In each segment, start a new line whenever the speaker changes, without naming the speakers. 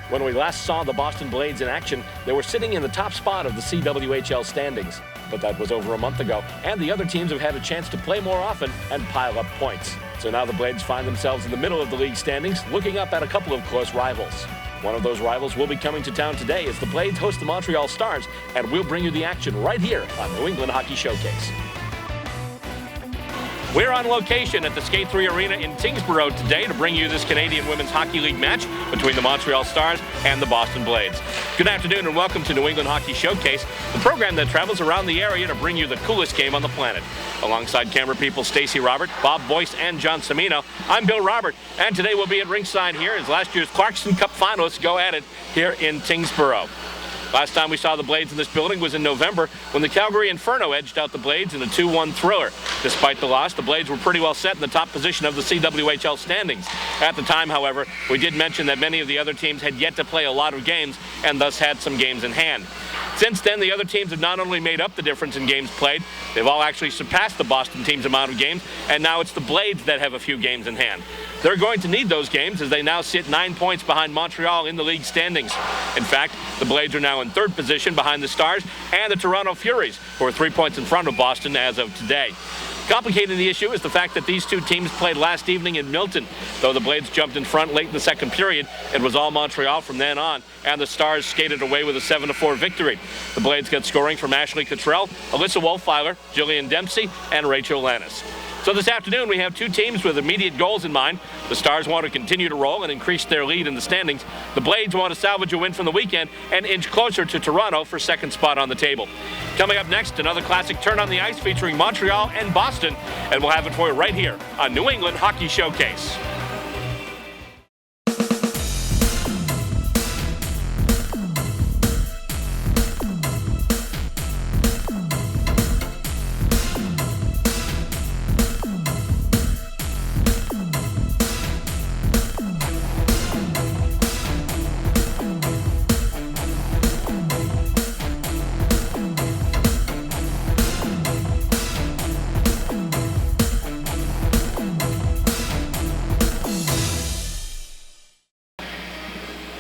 When we last saw the Boston Blades in action, they were sitting in the top spot of the CWHL standings. But that was over a month ago, and the other teams have had a chance to play more often and pile up points. So now the Blades find themselves in the middle of the league standings, looking up at a couple of close rivals. One of those rivals will be coming to town today as the Blades host the Montreal Stars, and we'll bring you the action right here on New England Hockey Showcase. We're on location at the Skate 3 Arena in Tyngsborough today to bring you this Canadian Women's Hockey League match between the Montreal Stars and the Boston Blades. Good afternoon and welcome to New England Hockey Showcase, the program that travels around the area to bring you the coolest game on the planet. Alongside camera people Stacey Robert, Bob Boyce, and John Cimino, I'm Bill Robert, and today we'll be at ringside here as last year's Clarkson Cup finalists go at it here in Tyngsborough. Last time we saw the Blades in this building was in November when the Calgary Inferno edged out the Blades in a 2-1 thriller. Despite the loss, the Blades were pretty well set in the top position of the CWHL standings. At the time, however, we did mention that many of the other teams had yet to play a lot of games and thus had some games in hand. Since then, the other teams have not only made up the difference in games played, they've all actually surpassed the Boston team's amount of games, and now it's the Blades that have a few games in hand. They're going to need those games as they now sit 9 points behind Montreal in the league standings. In fact, the Blades are now in third position behind the Stars and the Toronto Furies, who are 3 points in front of Boston as of today. Complicating the issue is the fact that these two teams played last evening in Milton. Though the Blades jumped in front late in the second period, it was all Montreal from then on, and the Stars skated away with a 7-4 victory. The Blades got scoring from Ashley Cottrell, Alyssa Wolfeiler, JILLIAN Dempsey, and Rachel LLANES. So this afternoon we have two teams with immediate goals in mind. The Stars want to continue to roll and increase their lead in the standings. The Blades want to salvage a win from the weekend and inch closer to Toronto for second spot on the table. Coming up next, another classic turn on the ice featuring Montreal and Boston, and we'll have it for you right here on New England Hockey Showcase.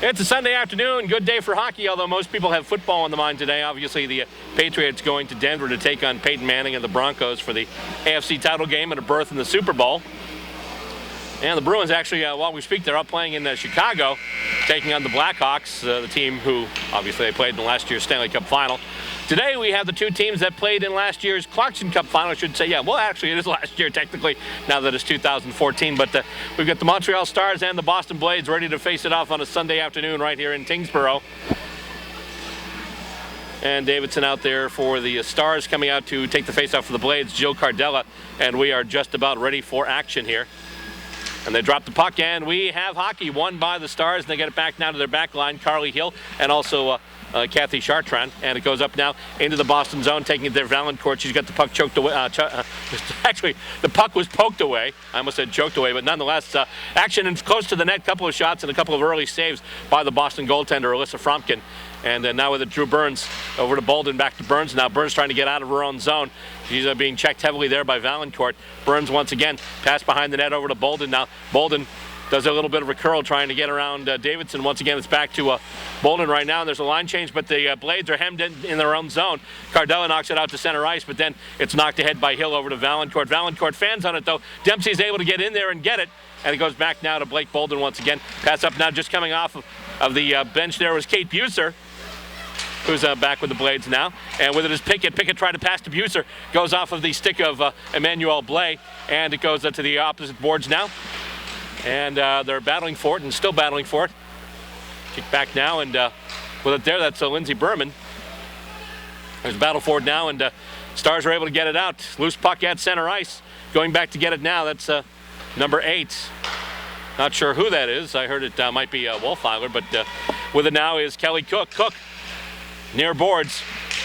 It's a Sunday afternoon, good day for hockey, although most people have football on the mind today. Obviously, the Patriots going to Denver to take on Peyton Manning and the Broncos for the AFC title game and a berth in the Super Bowl. And the Bruins actually, while we speak, they're up playing in Chicago, taking on the Blackhawks, the team who, obviously, they played in last year's Stanley Cup final. Today, we have the two teams that played in last year's Clarkson Cup final, I should say. Yeah, well, actually, it is last year, technically, now that it's 2014. But we've got the Montreal Stars and the Boston Blades ready to face it off on a Sunday afternoon right here in Tyngsborough. And Davidson out there for the Stars coming out to take the face-off for the Blades, Jill CARDELLA. And we are just about ready for action here. And they drop the puck, and we have hockey won by the Stars. And they get it back now to their back line, Carly Hill, and also Kathy Chartrand, and it goes up now into the Boston zone, taking it there. VAILLANCOURT, she's got the puck choked away. Actually, the puck was poked away. I almost said choked away, but nonetheless, action and close to the net. Couple of shots and a couple of early saves by the Boston goaltender, Alyssa Fromkin. And now with it, Drew Burns over to Bolden, back to Burns. Now Burns trying to get out of her own zone. She's being checked heavily there by VAILLANCOURT. Burns once again, pass behind the net over to Bolden. Now Bolden does a little bit of a curl trying to get around Davidson. Once again, it's back to Bolden right now, and there's a line change, but the Blades are hemmed in their own zone. CARDELLA knocks it out to center ice, but then it's knocked ahead by Hill over to VAILLANCOURT. VAILLANCOURT fans on it, though. Dempsey's able to get in there and get it, and it goes back now to Blake Bolden once again. Pass up now, just coming off of the bench there was Kate Buser, who's back with the Blades now. And with it is Pickett. Pickett tried to pass to Buser. Goes off of the stick of Emmanuel Blais, and it goes to the opposite boards now. And they're battling for it and still battling for it. Kick back now, and with it there, that's Lindsey Berman. There's a battle for it now, and Stars are able to get it out. Loose puck at center ice. Going back to get it now, that's number 8. Not sure who that is. I heard it might be Wolfeiler, but with it now is Kelly Cook. Cook near boards.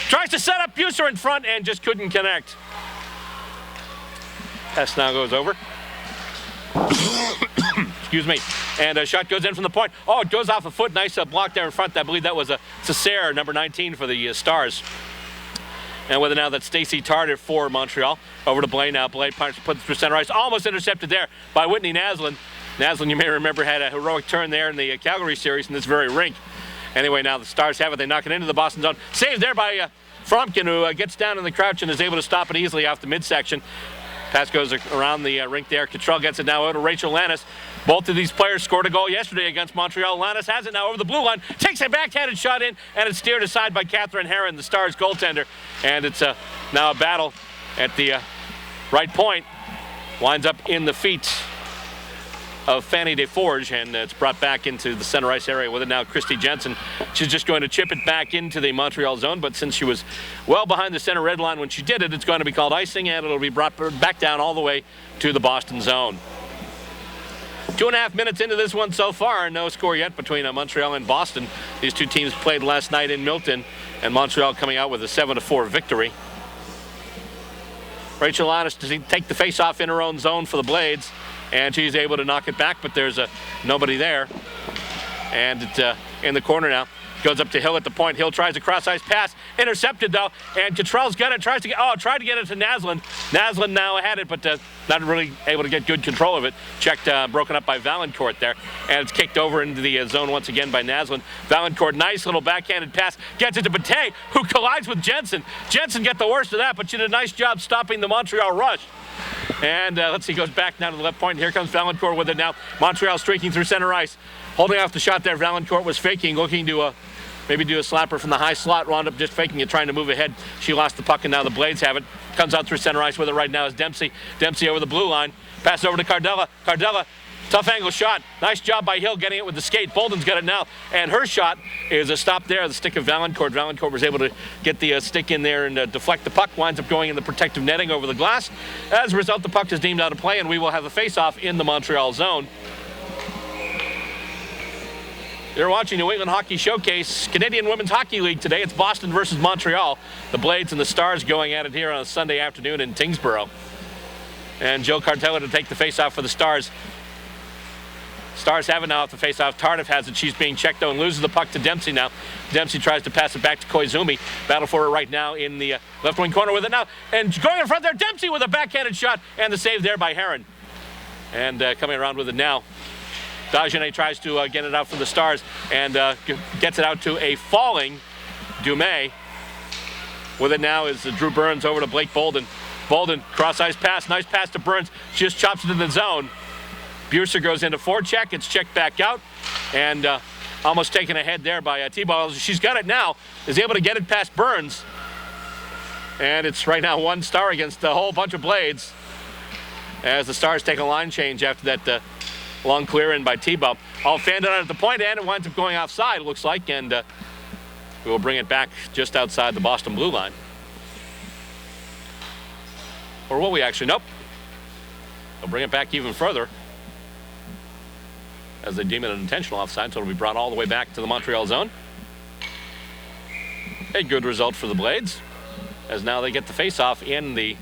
Tries to set up Buser in front and just couldn't connect. Pass now goes over. Excuse me. And a shot goes in from the point. Oh, it goes off a foot. Nice block there in front. I believe that was Cesare, number 19 for the Stars. And with it now, that's Stacey Tarter for Montreal. Over to Blais now. Blais puts it through center ice. Almost intercepted there by Whitney Naslund. Naslund, you may remember, had a heroic turn there in the Calgary series in this very rink. Anyway, now the Stars have it. They knock it into the Boston zone. Saved there by Fromkin, who gets down in the crouch and is able to stop it easily off the midsection. Pass goes around the rink there. Cottrell gets it now out to Rachel LLANES. Both of these players scored a goal yesterday against Montreal. LLANES has it now over the blue line. Takes a backhanded shot in, and it's steered aside by Catherine Heron, the Stars goaltender. And it's now a battle at the right point. Winds up in the feet of Fanny Desforges, and it's brought back into the center ice area with it now. Christy Jensen, she's just going to chip it back into the Montreal zone, but since she was well behind the center red line when she did it, it's going to be called icing, and it'll be brought back down all the way to the Boston zone. 2.5 minutes into this one so far, no score yet between Montreal and Boston. These two teams played last night in Milton, and Montreal coming out with a 7-4 victory. Rachel LLANES to take the face-off in her own zone for the Blades, and she's able to knock it back, but there's nobody there. And it's in the corner now. Goes up to Hill at the point. Hill tries a cross-ice pass. Intercepted, though. And Cottrell's got it. Tried to get it to Naslund. Naslund now had it, but not really able to get good control of it. Checked, broken up by Vaillancourt there. And it's kicked over into the zone once again by Naslund. Vaillancourt, nice little backhanded pass. Gets it to BETTEZ, who collides with Jensen. Jensen get the worst of that, but she did a nice job stopping the Montreal rush. And let's see, goes back now to the left point. Here comes Vaillancourt with it now. Montreal streaking through center ice. Holding off the shot there. Vaillancourt was faking, looking to maybe do a slapper from the high slot. Wound up just faking it, trying to move ahead. She lost the puck, and now the Blades have it. Comes out through center ice with it right now is Dempsey. Dempsey over the blue line. Pass over to CARDELLA. CARDELLA, tough angle shot. Nice job by Hill getting it with the skate. Bolden's got it now, and her shot is a stop there. The stick of Vaillancourt. Vaillancourt was able to get the stick in there and deflect the puck. Winds up going in the protective netting over the glass. As a result, the puck is deemed out of play, and we will have a face-off in the Montreal zone. You're watching New England Hockey Showcase, Canadian Women's Hockey League today. It's Boston versus Montreal. The Blades and the Stars going at it here on a Sunday afternoon in Tyngsborough. And Joe Cardella to take the face-off for the Stars. Stars have it now off the face-off. Tardif has it. She's being checked, though, and loses the puck to Dempsey now. Dempsey tries to pass it back to KOIZUMI. Battle for it right now in the left wing corner with it now. And going in front there, Dempsey with a backhanded shot, and the save there by Heron. And coming around with it now. Dagenet tries to get it out for the Stars and gets it out to a falling Dumais. With it now is Drew Burns over to Blake Bolden. Bolden, cross-ice pass, nice pass to Burns. She just chops it in the zone. Buser goes into forecheck. It's checked back out. And almost taken ahead there by T-Ball. She's got it now. Is able to get it past Burns. And it's right now 1 Star against a whole bunch of Blades. As the Stars take a line change after that long clear in by T-Bow. All fanned out at the point, and it winds up going offside, looks like, and we will bring it back just outside the Boston blue line. Or will we actually? Nope. They'll bring it back even further as they deem it an intentional offside, so it'll be brought all the way back to the Montreal zone. A good result for the Blades, as now they get the face-off in the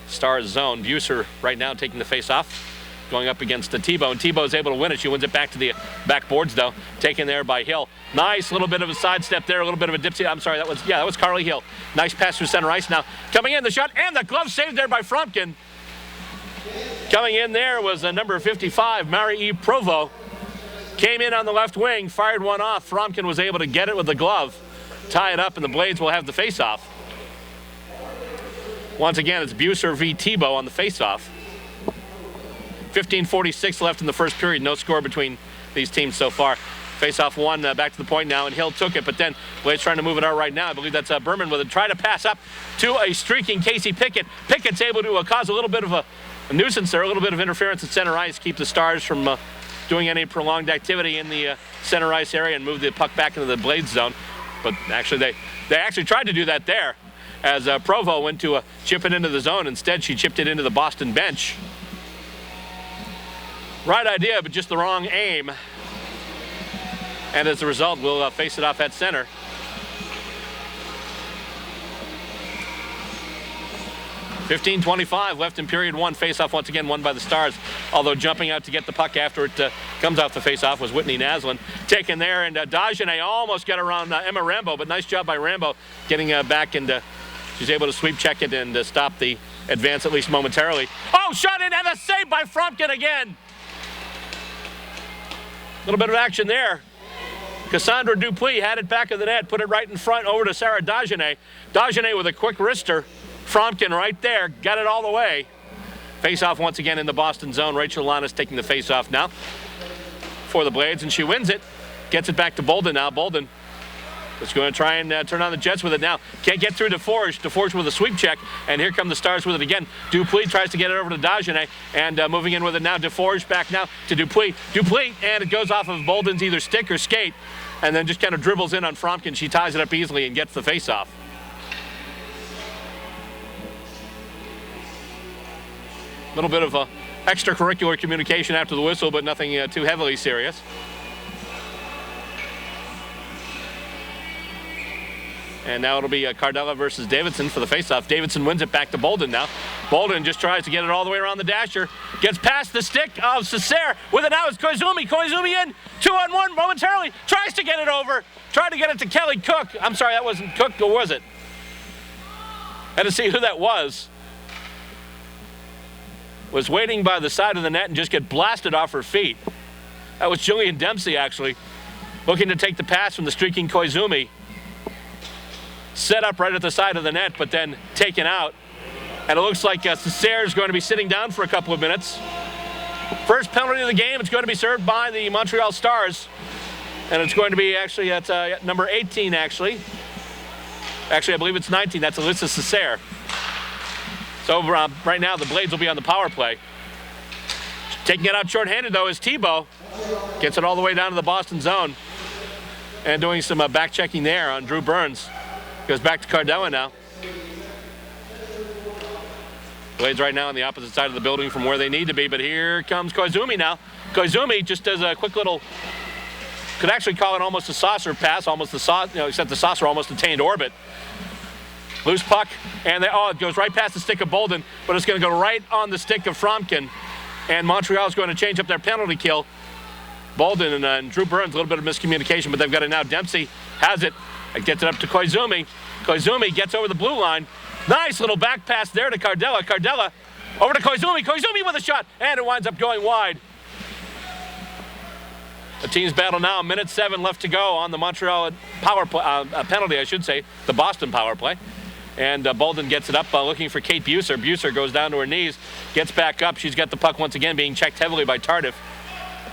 Stars zone. Buser right now taking the face-off, going up against the T-Bow, and T-Bow's able to win it. She wins it back to the backboards, though, taken there by Hill. Nice little bit of a sidestep there, a little bit of a dipsy. I'm sorry, that was Carly Hill. Nice pass through center ice now. Coming in, the shot, and the glove saved there by Fromkin. Coming in there was number 55, Marie-Eve Provost. Came in on the left wing, fired one off. Fromkin was able to get it with the glove, tie it up, and the Blades will have the face-off. Once again, it's Buser v. T-Bow on the face-off. 15:46 left in the first period. No score between these teams so far. Face-off one, back to the point now, and Hill took it, but then Blades trying to move it out right now. I believe that's Berman with it. Try to pass up to a streaking Casey Pickett. Pickett's able to cause a little bit of a nuisance there, a little bit of interference at center ice, keep the Stars from doing any prolonged activity in the center ice area and move the puck back into the Blades zone. But actually, they actually tried to do that there, as Provo went to chip it into the zone. Instead, she chipped it into the Boston bench. Right idea, but just the wrong aim. And as a result, we'll face it off at center. .25 left in period one. Face-off once again won by the Stars. Although jumping out to get the puck after it comes off the face-off was Whitney Naslund. Taken there, and Dagenet almost got around Emma Rambo, but nice job by Rambo getting back, and she's able to sweep check it and stop the advance at least momentarily. Oh, shot in, and a save by Fromkin again. little bit of action there. Cassandra Dupuis had it back of the net, put it right in front over to Sarah Dagenet. Dagenet with a quick wrister. Fromkin right there, got it all the way. Face-off once again in the Boston zone. Rachel LLANES taking the face-off now for the Blades, and she wins it. Gets it back to Bolden now. Bolden is going to try and turn on the Jets with it now. Can't get through DeForge. DeForge with a sweep check, and here come the Stars with it again. Dupuis tries to get it over to Dagenet, and moving in with it now. DeForge back now to Dupuis. Dupuis, and it goes off of Bolden's either stick or skate, and then just kind of dribbles in on Fromkin. She ties it up easily and gets the face-off. A little bit of extracurricular communication after the whistle, but nothing too heavily serious. And now it'll be Cardella versus Davidson for the faceoff. Davidson wins it back to Bolden now. Bolden just tries to get it all the way around the dasher. Gets past the stick of Cesare. With it now is KOIZUMI. KOIZUMI in. 2-on-1 momentarily. Tries to get it over. Tried to get it to Kelly Cook. I'm sorry, that wasn't Cook, or was it? Had to see who that was. Was waiting by the side of the net and just get blasted off her feet. That was JILLIAN Dempsey, actually. Looking to take the pass from the streaking KOIZUMI. Set up right at the side of the net, but then taken out. And it looks like Cesare is going to be sitting down for a couple of minutes. First penalty of the game. It's going to be served by the Montreal Stars. And it's going to be actually at number 18, actually. Actually, I believe it's 19. That's Alyssa Cesare. So right now, the Blades will be on the power play. Taking it out shorthanded, though, is Thibault. Gets it all the way down to the Boston zone. And doing some back checking there on Drew Burns. Goes back to Cardella now. Blades right now on the opposite side of the building from where they need to be, but here comes KOIZUMI now. KOIZUMI just does a quick little, could actually call it almost a saucer pass, almost the saucer, except the saucer almost attained orbit. Loose puck, and it goes right past the stick of Bolden, but it's going to go right on the stick of Fromkin. And Montreal is going to change up their penalty kill. Bolden and Drew Burns, a little bit of miscommunication, but they've got it now. Dempsey has it. It gets it up to KOIZUMI. KOIZUMI gets over the blue line. Nice little back pass there to Cardella. Cardella over to KOIZUMI. KOIZUMI with a shot, and it winds up going wide. The teams battle now. 1:07 left to go on the Montreal power play, penalty, I should say, the Boston power play. And Bolden gets it up looking for Kate Buser. Buser goes down to her knees, gets back up. She's got the puck once again, being checked heavily by Tardif.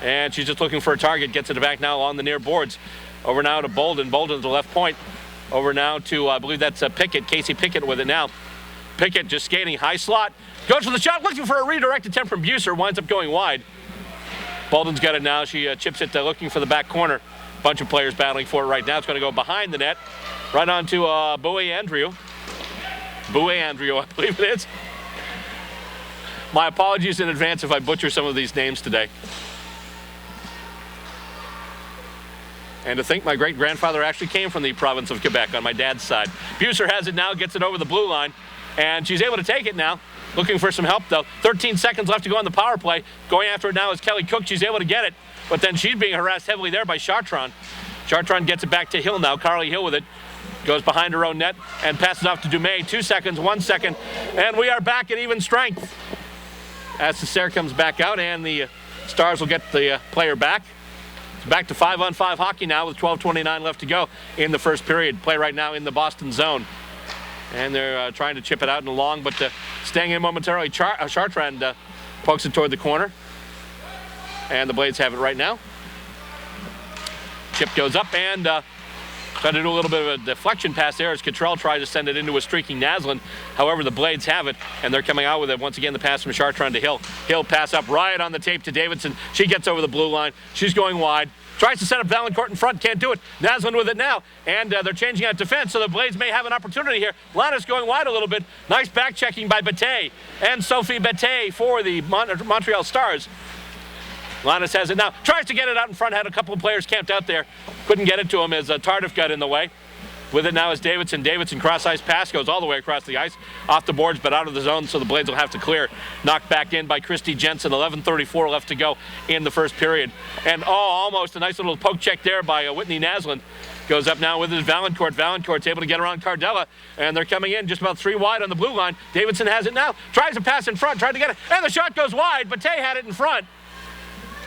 And she's just looking for a target, gets it back now on the near boards. Over now to Bolden. Bolden to the left point. Over now to, I believe that's Pickett. Casey Pickett with it now. Pickett just skating high slot. Goes for the shot, looking for a redirect attempt from Buser. Winds up going wide. Bolden's got it now. She chips it looking for the back corner. Bunch of players battling for it right now. It's going to go behind the net. Right on to Bowie Andrew. Bowie Andrew, I believe it is. My apologies in advance if I butcher some of these names today. And to think my great-grandfather actually came from the province of Quebec on my dad's side. Buser has it now, gets it over the blue line, and she's able to take it now. Looking for some help, though. 13 seconds left to go on the power play. Going after it now is Kelly Cook. She's able to get it, but then she's being harassed heavily there by Chartron. Chartron gets it back to Hill now. Carly Hill with it. Goes behind her own net and passes off to Dumais. 2 seconds, 1 second, and we are back at even strength. As Cesare comes back out, and the Stars will get the player back. Back to 5-on-5 hockey now with 12:29 left to go in the first period. Play right now in the Boston zone. And they're trying to chip it out and along, but staying in momentarily. Chartrand pokes it toward the corner. And the Blades have it right now. Chip goes up and tried to do a little bit of a deflection pass there as Cottrell tried to send it into a streaking Naslund. However, the Blades have it, and they're coming out with it. Once again, the pass from Chartrand to Hill. Hill pass up right on the tape to Davidson. She gets over the blue line. She's going wide. Tries to set up VAILLANCOURT in front. Can't do it. Naslund with it now. And they're changing out defense, so the Blades may have an opportunity here. LLANES going wide a little bit. Nice back checking by BETTEZ and Sophie BETTEZ for the Montreal Stars. LLANES has it now. Tries to get it out in front. Had a couple of players camped out there. Couldn't get it to him as Tardif got in the way. With it now is Davidson. Davidson cross-ice pass goes all the way across the ice. Off the boards, but out of the zone, so the Blades will have to clear. Knocked back in by Christy Jensen. 11:34 left to go in the first period. And almost a nice little poke check there by Whitney Naslund. Goes up now with his VAILLANCOURT. VAILLANCOURT's able to get around Cardella, and they're coming in just about 3 wide on the blue line. Davidson has it now. Tries to pass in front. Tried to get it, and the shot goes wide. BETTEZ had it in front.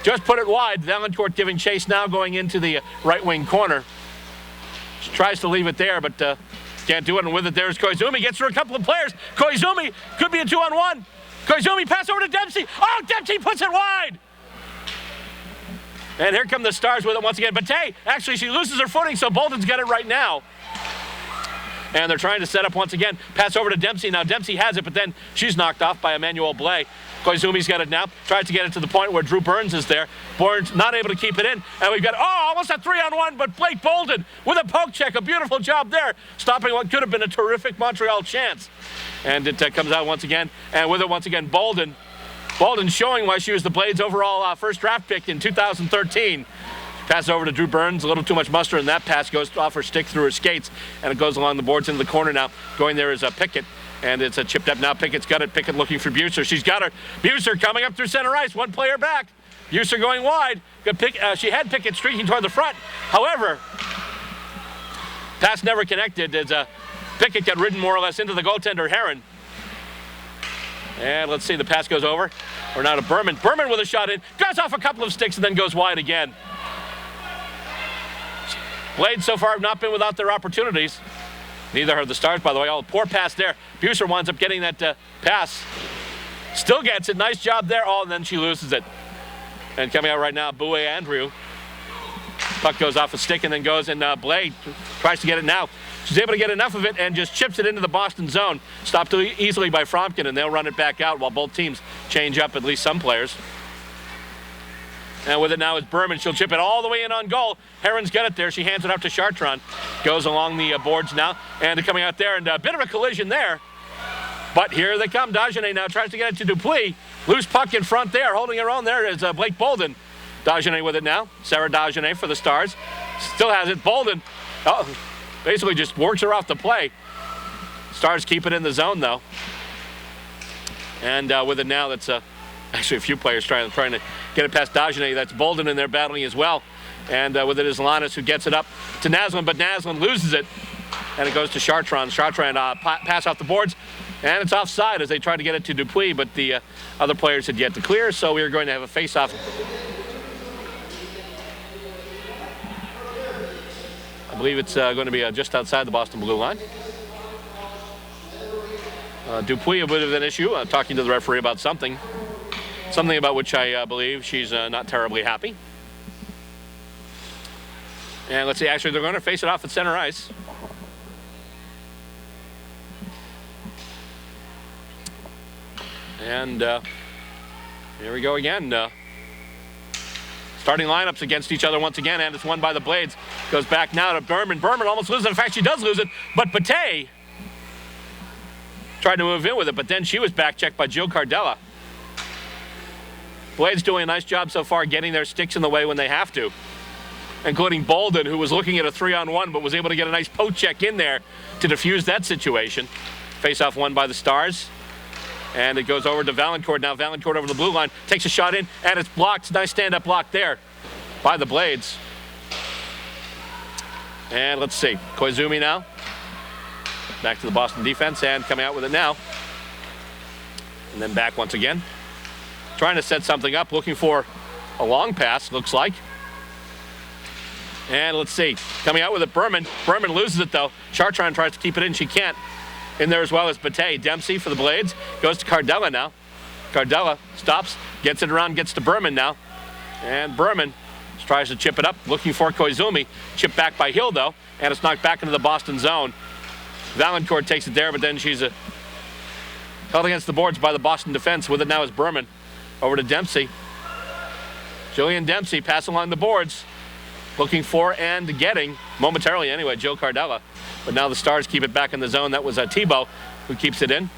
just put it wide. VAILLANCOURT giving chase now, going into the right wing corner. She tries to leave it there, but can't do it, and with it there's KOIZUMI. Gets through a couple of players. KOIZUMI could be a 2-on-1. KOIZUMI pass over to DEMPSEY. Oh, DEMPSEY puts it wide. And here come the Stars with it once again. BETTEZ, actually, she loses her footing, so Bolden's got it right now. And they're trying to set up once again. Pass over to DEMPSEY. Now DEMPSEY has it, but then she's knocked off by Emmanuel Blais. KOIZUMI's got it now. Tries to get it to the point where Drew Burns is there. Burns not able to keep it in. And we've got, almost a 3-on-1, but Blake Bolden with a poke check. A beautiful job there, stopping what could have been a terrific Montreal chance. And it comes out once again. And with it once again, Bolden. Bolden showing why she was the Blades' overall first draft pick in 2013. Pass over to Drew Burns, a little too much muster, and that pass goes off her stick through her skates, and it goes along the boards into the corner now. Going there is Pickett, and it's chipped up now. Pickett's got it. Pickett looking for Buser. She's got her. Buser coming up through center ice. One player back. Buser going wide. She had Pickett streaking toward the front. However, pass never connected as Pickett got ridden more or less into the goaltender, Heron. And let's see, the pass goes over. Or now to Berman. Berman with a shot in. Goes off a couple of sticks and then goes wide again. Blades so far have not been without their opportunities. Neither have the Stars, by the way. Oh, poor pass there. Buser winds up getting that pass. Still gets it. Nice job there. Oh, and then she loses it. And coming out right now, Boué Andrew. Puck goes off a stick and then goes, and Blais tries to get it now. She's able to get enough of it and just chips it into the Boston zone. Stopped easily by Fromkin, and they'll run it back out while both teams change up at least some players. And with it now is Berman. She'll chip it all the way in on goal. Heron's got it there. She hands it up to Chartrand. Goes along the boards now. And coming out there, and a bit of a collision there. But here they come. Dagenet now tries to get it to Dupuis. Loose puck in front there. Holding her own there is Blake Bolden. Dagenet with it now. Sarah Dagenet for the Stars. Still has it. Bolden basically just works her off the play. Stars keep it in the zone, though. And with it now, that's actually a few players trying to get it past Dagenet. That's Bolden in there battling as well. And with it is LLANES, who gets it up to Naslund, but Naslund loses it. And it goes to Chartrand. Chartrand pass off the boards. And it's offside as they try to get it to Dupuis, but the other players had yet to clear, so we are going to have a face-off. I believe it's going to be just outside the Boston blue line. Dupuis, a bit of an issue, talking to the referee about something about which I believe she's not terribly happy. And let's see, actually they're going to face it off at center ice. And here we go again. Starting lineups against each other once again, and it's won by the Blades. Goes back now to Berman. Berman almost loses it. In fact, she does lose it, but BETTEZ tried to move in with it, but then she was back-checked by Jill Cardella. Blades doing a nice job so far getting their sticks in the way when they have to, including Bolden, who was looking at a 3-on-1, but was able to get a nice poke check in there to defuse that situation. Face-off won by the Stars. And it goes over to VAILLANCOURT. Now VAILLANCOURT over the blue line. Takes a shot in, and it's blocked. Nice stand-up block there by the Blades. And let's see. KOIZUMI now. Back to the Boston defense, and coming out with it now. And then back once again. Trying to set something up, looking for a long pass, looks like. And let's see. Coming out with it, Berman. Berman loses it, though. Chartrand tries to keep it in. She can't. In there as well as BETTEZ. Dempsey for the Blades. Goes to Cardella now. Cardella stops, gets it around, gets to Berman now. And Berman tries to chip it up, looking for KOIZUMI. Chipped back by Hill, though, and it's knocked back into the Boston zone. VAILLANCOURT takes it there, but then she's held against the boards by the Boston defense. With it now is Berman. Over to Dempsey. JILLIAN Dempsey passing along the boards. Looking for and getting, momentarily anyway, Jill Cardella. But now the Stars keep it back in the zone. That was Thibault who keeps it in.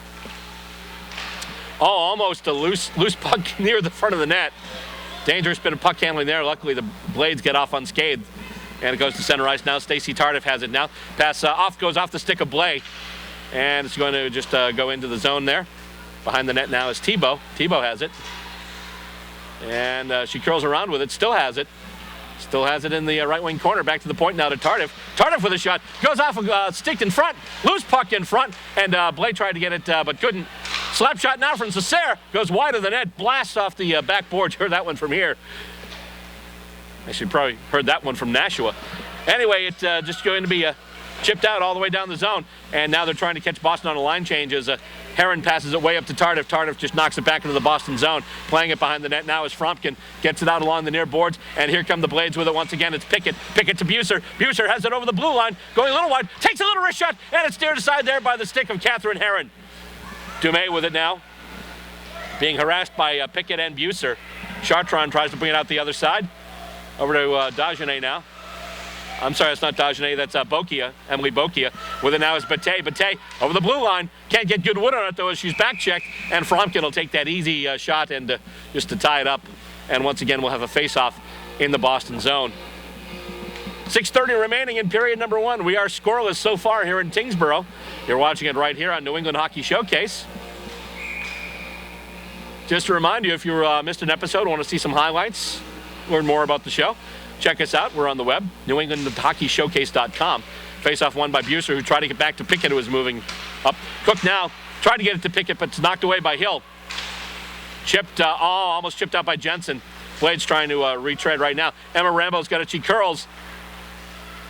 Oh, almost a loose puck near the front of the net. Dangerous bit of puck handling there. Luckily, the Blades get off unscathed. And it goes to center ice now. Stacey Tardif has it now. Pass goes off the stick of Blais. And it's going to just go into the zone there. Behind the net now is Thibault. Thibault has it. And she curls around with it. Still has it. Still has it in the right wing corner. Back to the point now to Tardif. Tardif with a shot. Goes off a stick in front. Loose puck in front. And Blais tried to get it, but couldn't. Slap shot now from Cesare. Goes wide of the net. Blasts off the backboard. Heard that one from here. Actually, probably heard that one from Nashua. Anyway, it's just going to be chipped out all the way down the zone, and now they're trying to catch Boston on a line change as Herron passes it way up to Tardif. Tardif just knocks it back into the Boston zone, playing it behind the net now as Fromkin gets it out along the near boards, and here come the Blades with it once again. It's Pickett. Pickett to Buser. Buser has it over the blue line, going a little wide, takes a little wrist shot, and it's steered aside there by the stick of Catherine Herron. Dumais with it now, being harassed by Pickett and Buser. Chartrand tries to bring it out the other side. Over to Dagenet now. I'm sorry, that's not Dagenet, that's Bokia, Emily Bokia. With it now is BETTEZ. BETTEZ over the blue line. Can't get good wood on it, though, as she's back-checked. And Fromkin will take that easy shot and just to tie it up. And once again, we'll have a face-off in the Boston zone. 6:30 remaining in period number 1. We are scoreless so far here in Tyngsborough. You're watching it right here on New England Hockey Showcase. Just to remind you, if you missed an episode, want to see some highlights, learn more about the show, check us out. We're on the web, NewEnglandHockeyShowcase.com. Face-off won by Buser, who tried to get back to Pickett, who was moving up. Cook now tried to get it to Pickett, but it's knocked away by Hill. Chipped, almost chipped out by Jensen. Blades trying to retread right now. Emma Rambo's got it. She curls.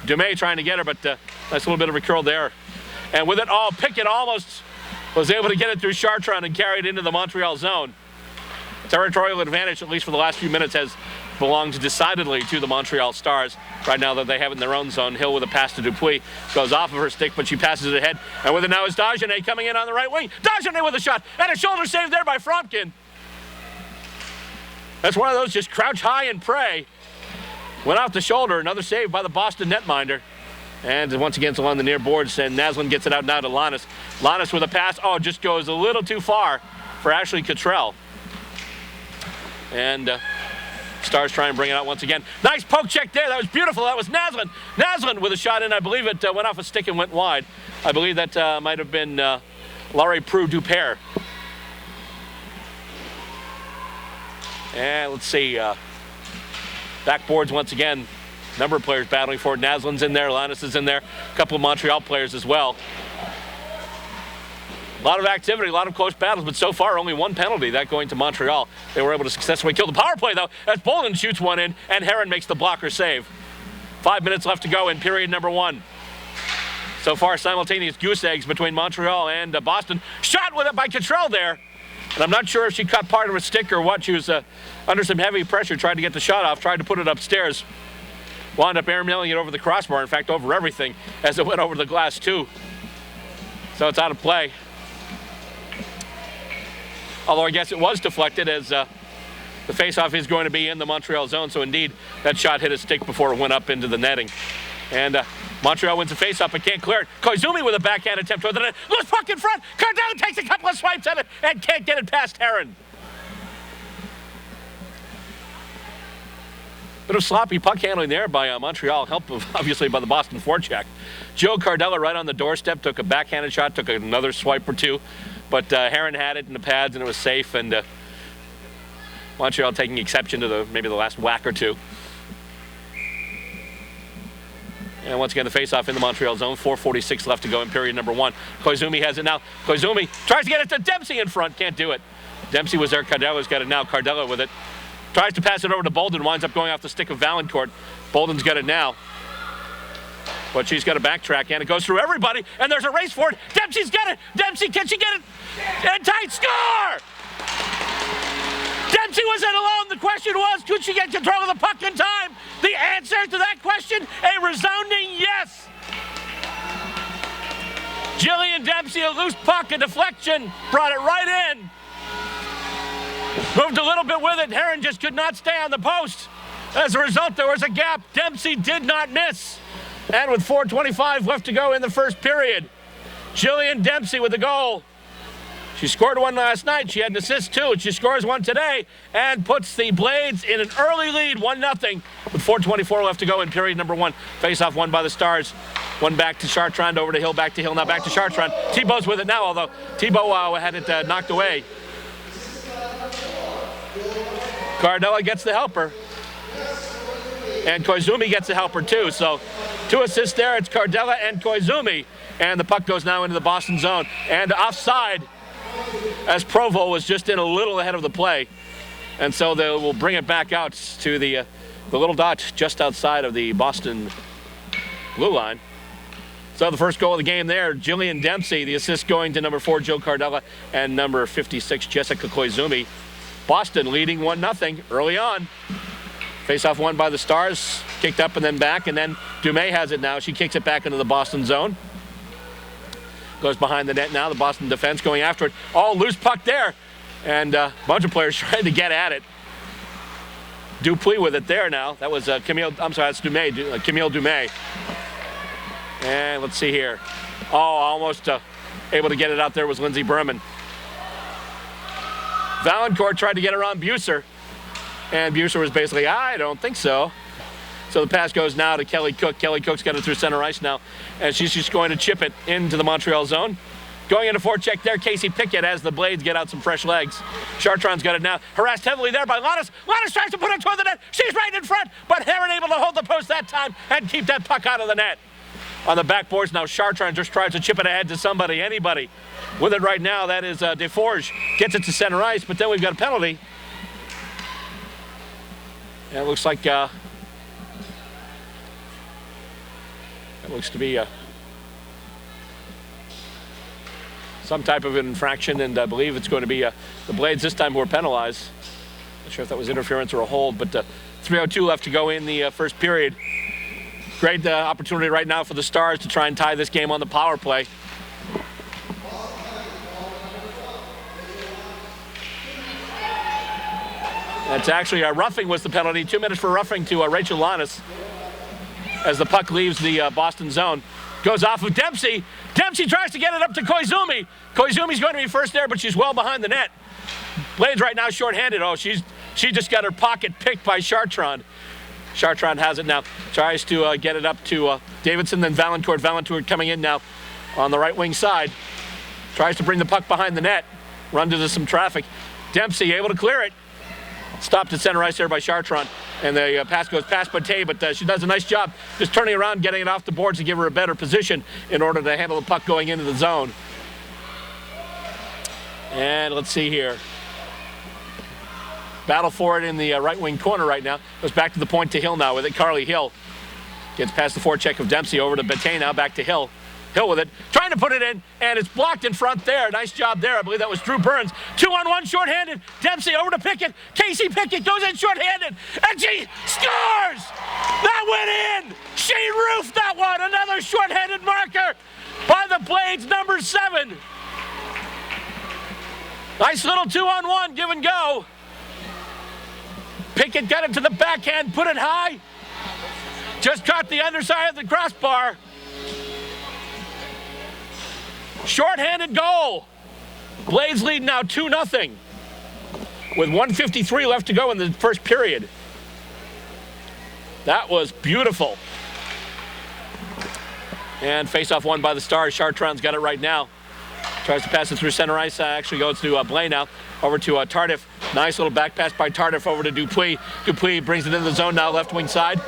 Dumais trying to get her, but nice little bit of a curl there. And with it, Pickett almost was able to get it through Chartrand and carry it into the Montreal zone. Territorial advantage, at least for the last few minutes, has belonged decidedly to the Montreal Stars. Right now that they have it in their own zone. Hill with a pass to Dupuis. Goes off of her stick, but she passes it ahead. And with it now is Dagenet coming in on the right wing. Dagenet with a shot. And a shoulder save there by Fromkin. That's one of those just crouch high and pray. Went off the shoulder. Another save by the Boston netminder. And once again, it's along the near boards. And Naslund gets it out now to LLANES. LLANES with a pass. Just goes a little too far for Ashley Cottrell. And Stars try and bring it out once again. Nice poke check there. That was beautiful. That was Naslund. Naslund with a shot in. I believe it went off a stick and went wide. I believe that might have been Laurie Prue-Dupere. And let's see. Backboards once again. Number of players battling for it. Naslund's in there. LLANES is in there. A couple of Montreal players as well. A lot of activity, a lot of close battles, but so far only one penalty, that going to Montreal. They were able to successfully kill the power play, though, as Bolden shoots one in, and Herron makes the blocker save. 5 minutes left to go in period number 1. So far, simultaneous goose eggs between Montreal and Boston. Shot with it by Cottrell there. And I'm not sure if she cut part of a stick or what. She was under some heavy pressure, tried to get the shot off, tried to put it upstairs. Wound up airmailing it over the crossbar, in fact, over everything, as it went over the glass, too. So it's out of play. Although I guess it was deflected, as the faceoff is going to be in the Montreal zone. So indeed, that shot hit a stick before it went up into the netting. And Montreal wins the faceoff but can't clear it. KOIZUMI with a backhand attempt toward the net. Loose puck in front. CARDELLA takes a couple of swipes at it and can't get it past Herron. Bit of sloppy puck handling there by Montreal, helped obviously by the Boston forecheck. Joe CARDELLA right on the doorstep, took a backhanded shot, took another swipe or two. But Herron had it in the pads and it was safe, and Montreal taking exception to maybe the last whack or two. And once again, the face-off in the Montreal zone. 4:46 left to go in period number 1. KOIZUMI has it now. KOIZUMI tries to get it to Dempsey in front. Can't do it. Dempsey was there. CARDELLA's got it now. CARDELLA with it. Tries to pass it over to Bolden. Winds up going off the stick of VAILLANCOURT. Bolden's got it now. But she's got to backtrack, and it goes through everybody, and there's a race for it. Dempsey's got it. Dempsey, can she get it? And tight score! Dempsey wasn't alone. The question was, could she get control of the puck in time? The answer to that question, a resounding yes. JILLIAN Dempsey, a loose puck, a deflection, brought it right in. Moved a little bit with it. Herron just could not stay on the post. As a result, there was a gap. Dempsey did not miss. And with 4:25 left to go in the first period, JILLIAN Dempsey with the goal. She scored one last night. She had an assist too. She scores one today and puts the Blades in an early lead, 1-0, with 4:24 left to go in period number 1. Face-off won by the Stars. One back to Chartrand, over to Hill, back to Hill, now back to Chartrand. Thibault's with it now, although Thibault had it knocked away. CARDELLA gets the helper. And KOIZUMI gets the helper too. So 2 assists there. It's CARDELLA and KOIZUMI. And the puck goes now into the Boston zone. And offside, as Provo was just in a little ahead of the play. And so they will bring it back out to the the little dot just outside of the Boston blue line. So the first goal of the game there, JILLIAN DEMPSEY, the assist going to number 4, Joe CARDELLA, and number 56, Jessica KOIZUMI. Boston leading 1-0 early on. Face-off won by the Stars, kicked up and then back, and then Dumais has it now. She kicks it back into the Boston zone. Goes behind the net now, the Boston defense going after it. Oh, loose puck there, and a bunch of players trying to get at it. Dupuis with it there now. That was Camille, I'm sorry, that's Dumais, Camille Dumais. And let's see here. Oh, almost able to get it out there was Lindsay Berman. VAILLANCOURT tried to get around Buser, and Buser was basically, I don't think so. So the pass goes now to Kelly Cook. Kelly Cook's got it through center ice now, and she's just going to chip it into the Montreal zone. Going into forecheck there, Casey Pickett as the Blades get out some fresh legs. Chartron's got it now, harassed heavily there by LLANES. LLANES tries to put it toward the net. She's right in front, but Heron able to hold the post that time and keep that puck out of the net. On the backboards now, Chartron just tries to chip it ahead to somebody, anybody. With it right now, that is Deforge. Gets it to center ice, but then we've got a penalty. And it looks like it looks to be some type of infraction, and I believe it's going to be the Blades this time who are penalized. Not sure if that was interference or a hold, but 3:02 left to go in the first period. Great opportunity right now for the Stars to try and tie this game on the power play. That's actually roughing was the penalty. 2 minutes for roughing to Rachel LLANES as the puck leaves the Boston zone. Goes off of Dempsey. Dempsey tries to get it up to KOIZUMI. KOIZUMI's going to be first there, but she's well behind the net. Blades right now shorthanded. Oh, she just got her pocket picked by Chartron. Chartron has it now. Tries to get it up to Davidson, then VAILLANCOURT. VAILLANCOURT coming in now on the right wing side. Tries to bring the puck behind the net. Run into some traffic. Dempsey able to clear it. Stopped at center ice there by Chartron. And the pass goes past BETTEZ, but she does a nice job just turning around, getting it off the boards to give her a better position in order to handle the puck going into the zone. And let's see here. Battle for it in the right wing corner right now. Goes back to the point to Hill now with it. Carly Hill gets past the forecheck of Dempsey over to BETTEZ now, back to Hill. Hill with it, trying to put it in, and it's blocked in front there. Nice job there. I believe that was Drew Burns. 2-on-1 shorthanded. Dempsey over to Pickett. Casey Pickett goes in shorthanded, and she scores! That went in! She roofed that one. Another shorthanded marker by the Blades, number 7. Nice little 2-on-1 give and go. Pickett got it to the backhand, put it high. Just caught the underside of the crossbar. Short-handed goal. Blades lead now 2-0 with 1:53 left to go in the first period. That was beautiful. And face-off won by the Stars. Chartron's got it right now. Tries to pass it through center ice. Actually goes to Blaine now. Over to Tardif. Nice little back pass by Tardif over to Dupuis. Dupuis brings it into the zone now, left wing side.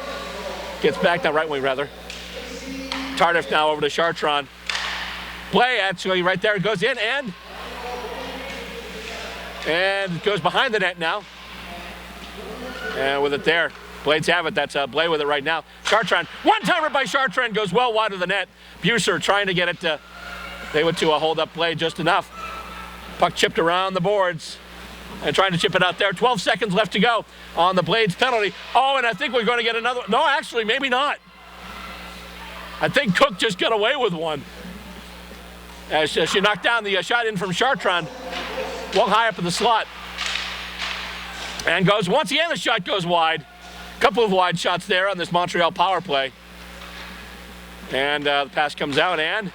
Gets back now, right wing rather. Tardif now over to Chartron. Play actually right there. It goes in and goes behind the net now. And with it there, Blades have it. That's Blay with it right now. Chartron, one-timer by Chartron goes well wide of the net. Buser trying to get it to, they went to a hold-up play just enough. Puck chipped around the boards and trying to chip it out there. 12 seconds left to go on the Blades penalty. Oh, and I think we're going to get another. No, actually, maybe not. I think Cook just got away with one. As she knocked down the shot in from Chartron, well high up in the slot. And goes, once again, the shot goes wide. A couple of wide shots there on this Montreal power play. And the pass comes out, and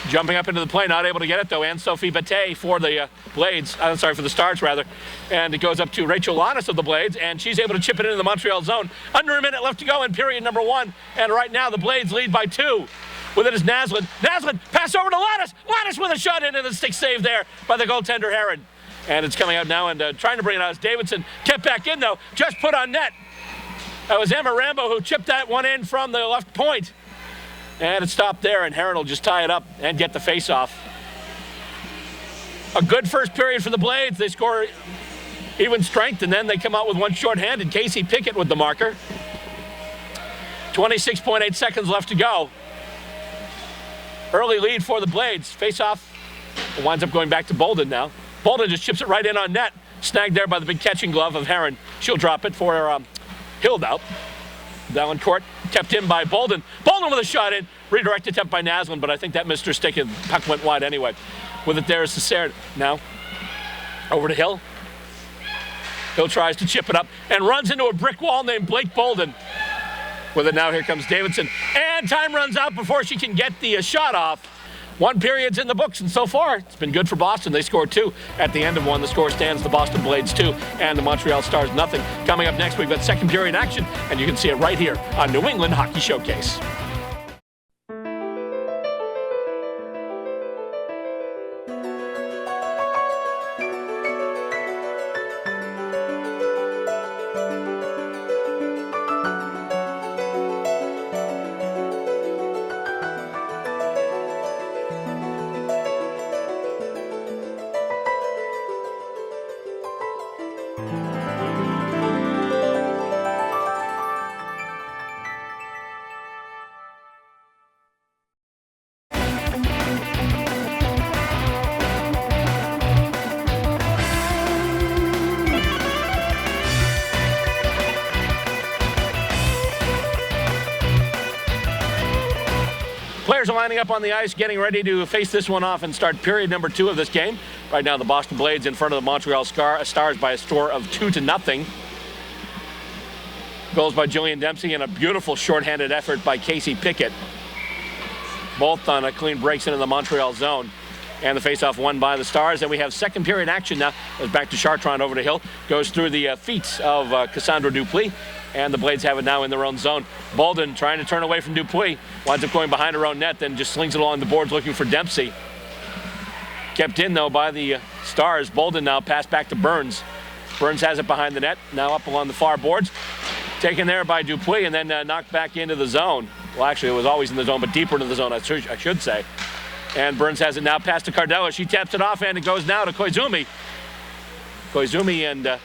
jumping up into the play, not able to get it though. ANN-SOPHIE BETTEZ for the Blades, I'm sorry, for the Stars rather. And it goes up to Rachel LLANES of the Blades, and she's able to chip it into the Montreal zone. Under a minute left to go in period number 1. And right now the Blades lead by 2. With it is Naslund. Naslund, pass over to LLANES. LLANES with a shot in, and a stick save there by the goaltender Heron. And it's coming out now, and trying to bring it out as Davidson. Kept back in, though. Just put on net. That was Emma Rambo who chipped that one in from the left point. And it stopped there, and Heron will just tie it up and get the face-off. A good first period for the Blades. They score even strength, and then they come out with one short-handed. Casey Pickett with the marker. 26.8 seconds left to go. Early lead for the Blades. Face-off winds up going back to Bolden now. Bolden just chips it right in on net. Snagged there by the big catching glove of Heron. She'll drop it for Hill now. VAILLANCOURT kept in by Bolden. Bolden with a shot in. Redirect attempt by Naslund, but I think that missed her stick and puck went wide anyway. With it there is Cesare now. Over to Hill. Hill tries to chip it up and runs into a brick wall named Blake Bolden. With it now, here comes Davidson. And time runs out before she can get the shot off. 1 period's in the books, and so far, it's been good for Boston. They scored 2. At the end of 1, the score stands the Boston Blades 2 and the Montreal Stars nothing. Coming up next, we've got second period action, and you can see it right here on New England Hockey Showcase. Players are lining up on the ice, getting ready to face this one off and start period number 2 of this game. Right now, the Boston Blades in front of the Montreal Stars by a score of 2-0. Goals by JILLIAN Dempsey and a beautiful shorthanded effort by Casey Pickett. Both on a clean breaks into the Montreal zone. And the faceoff won by the Stars. And we have second period action now. Goes back to Chartrand over to Hill. Goes through the feet of Cassandra Dupuis. And the Blades have it now in their own zone. Bolden trying to turn away from Dupuis. Winds up going behind her own net, then just slings it along the boards looking for Dempsey. Kept in, though, by the Stars. Bolden now passed back to Burns. Burns has it behind the net. Now up along the far boards. Taken there by Dupuis and then knocked back into the zone. Well, actually, it was always in the zone, but deeper into the zone, I should say. And Burns has it now past to Cardella. She taps it off, and it goes now to KOIZUMI. KOIZUMI and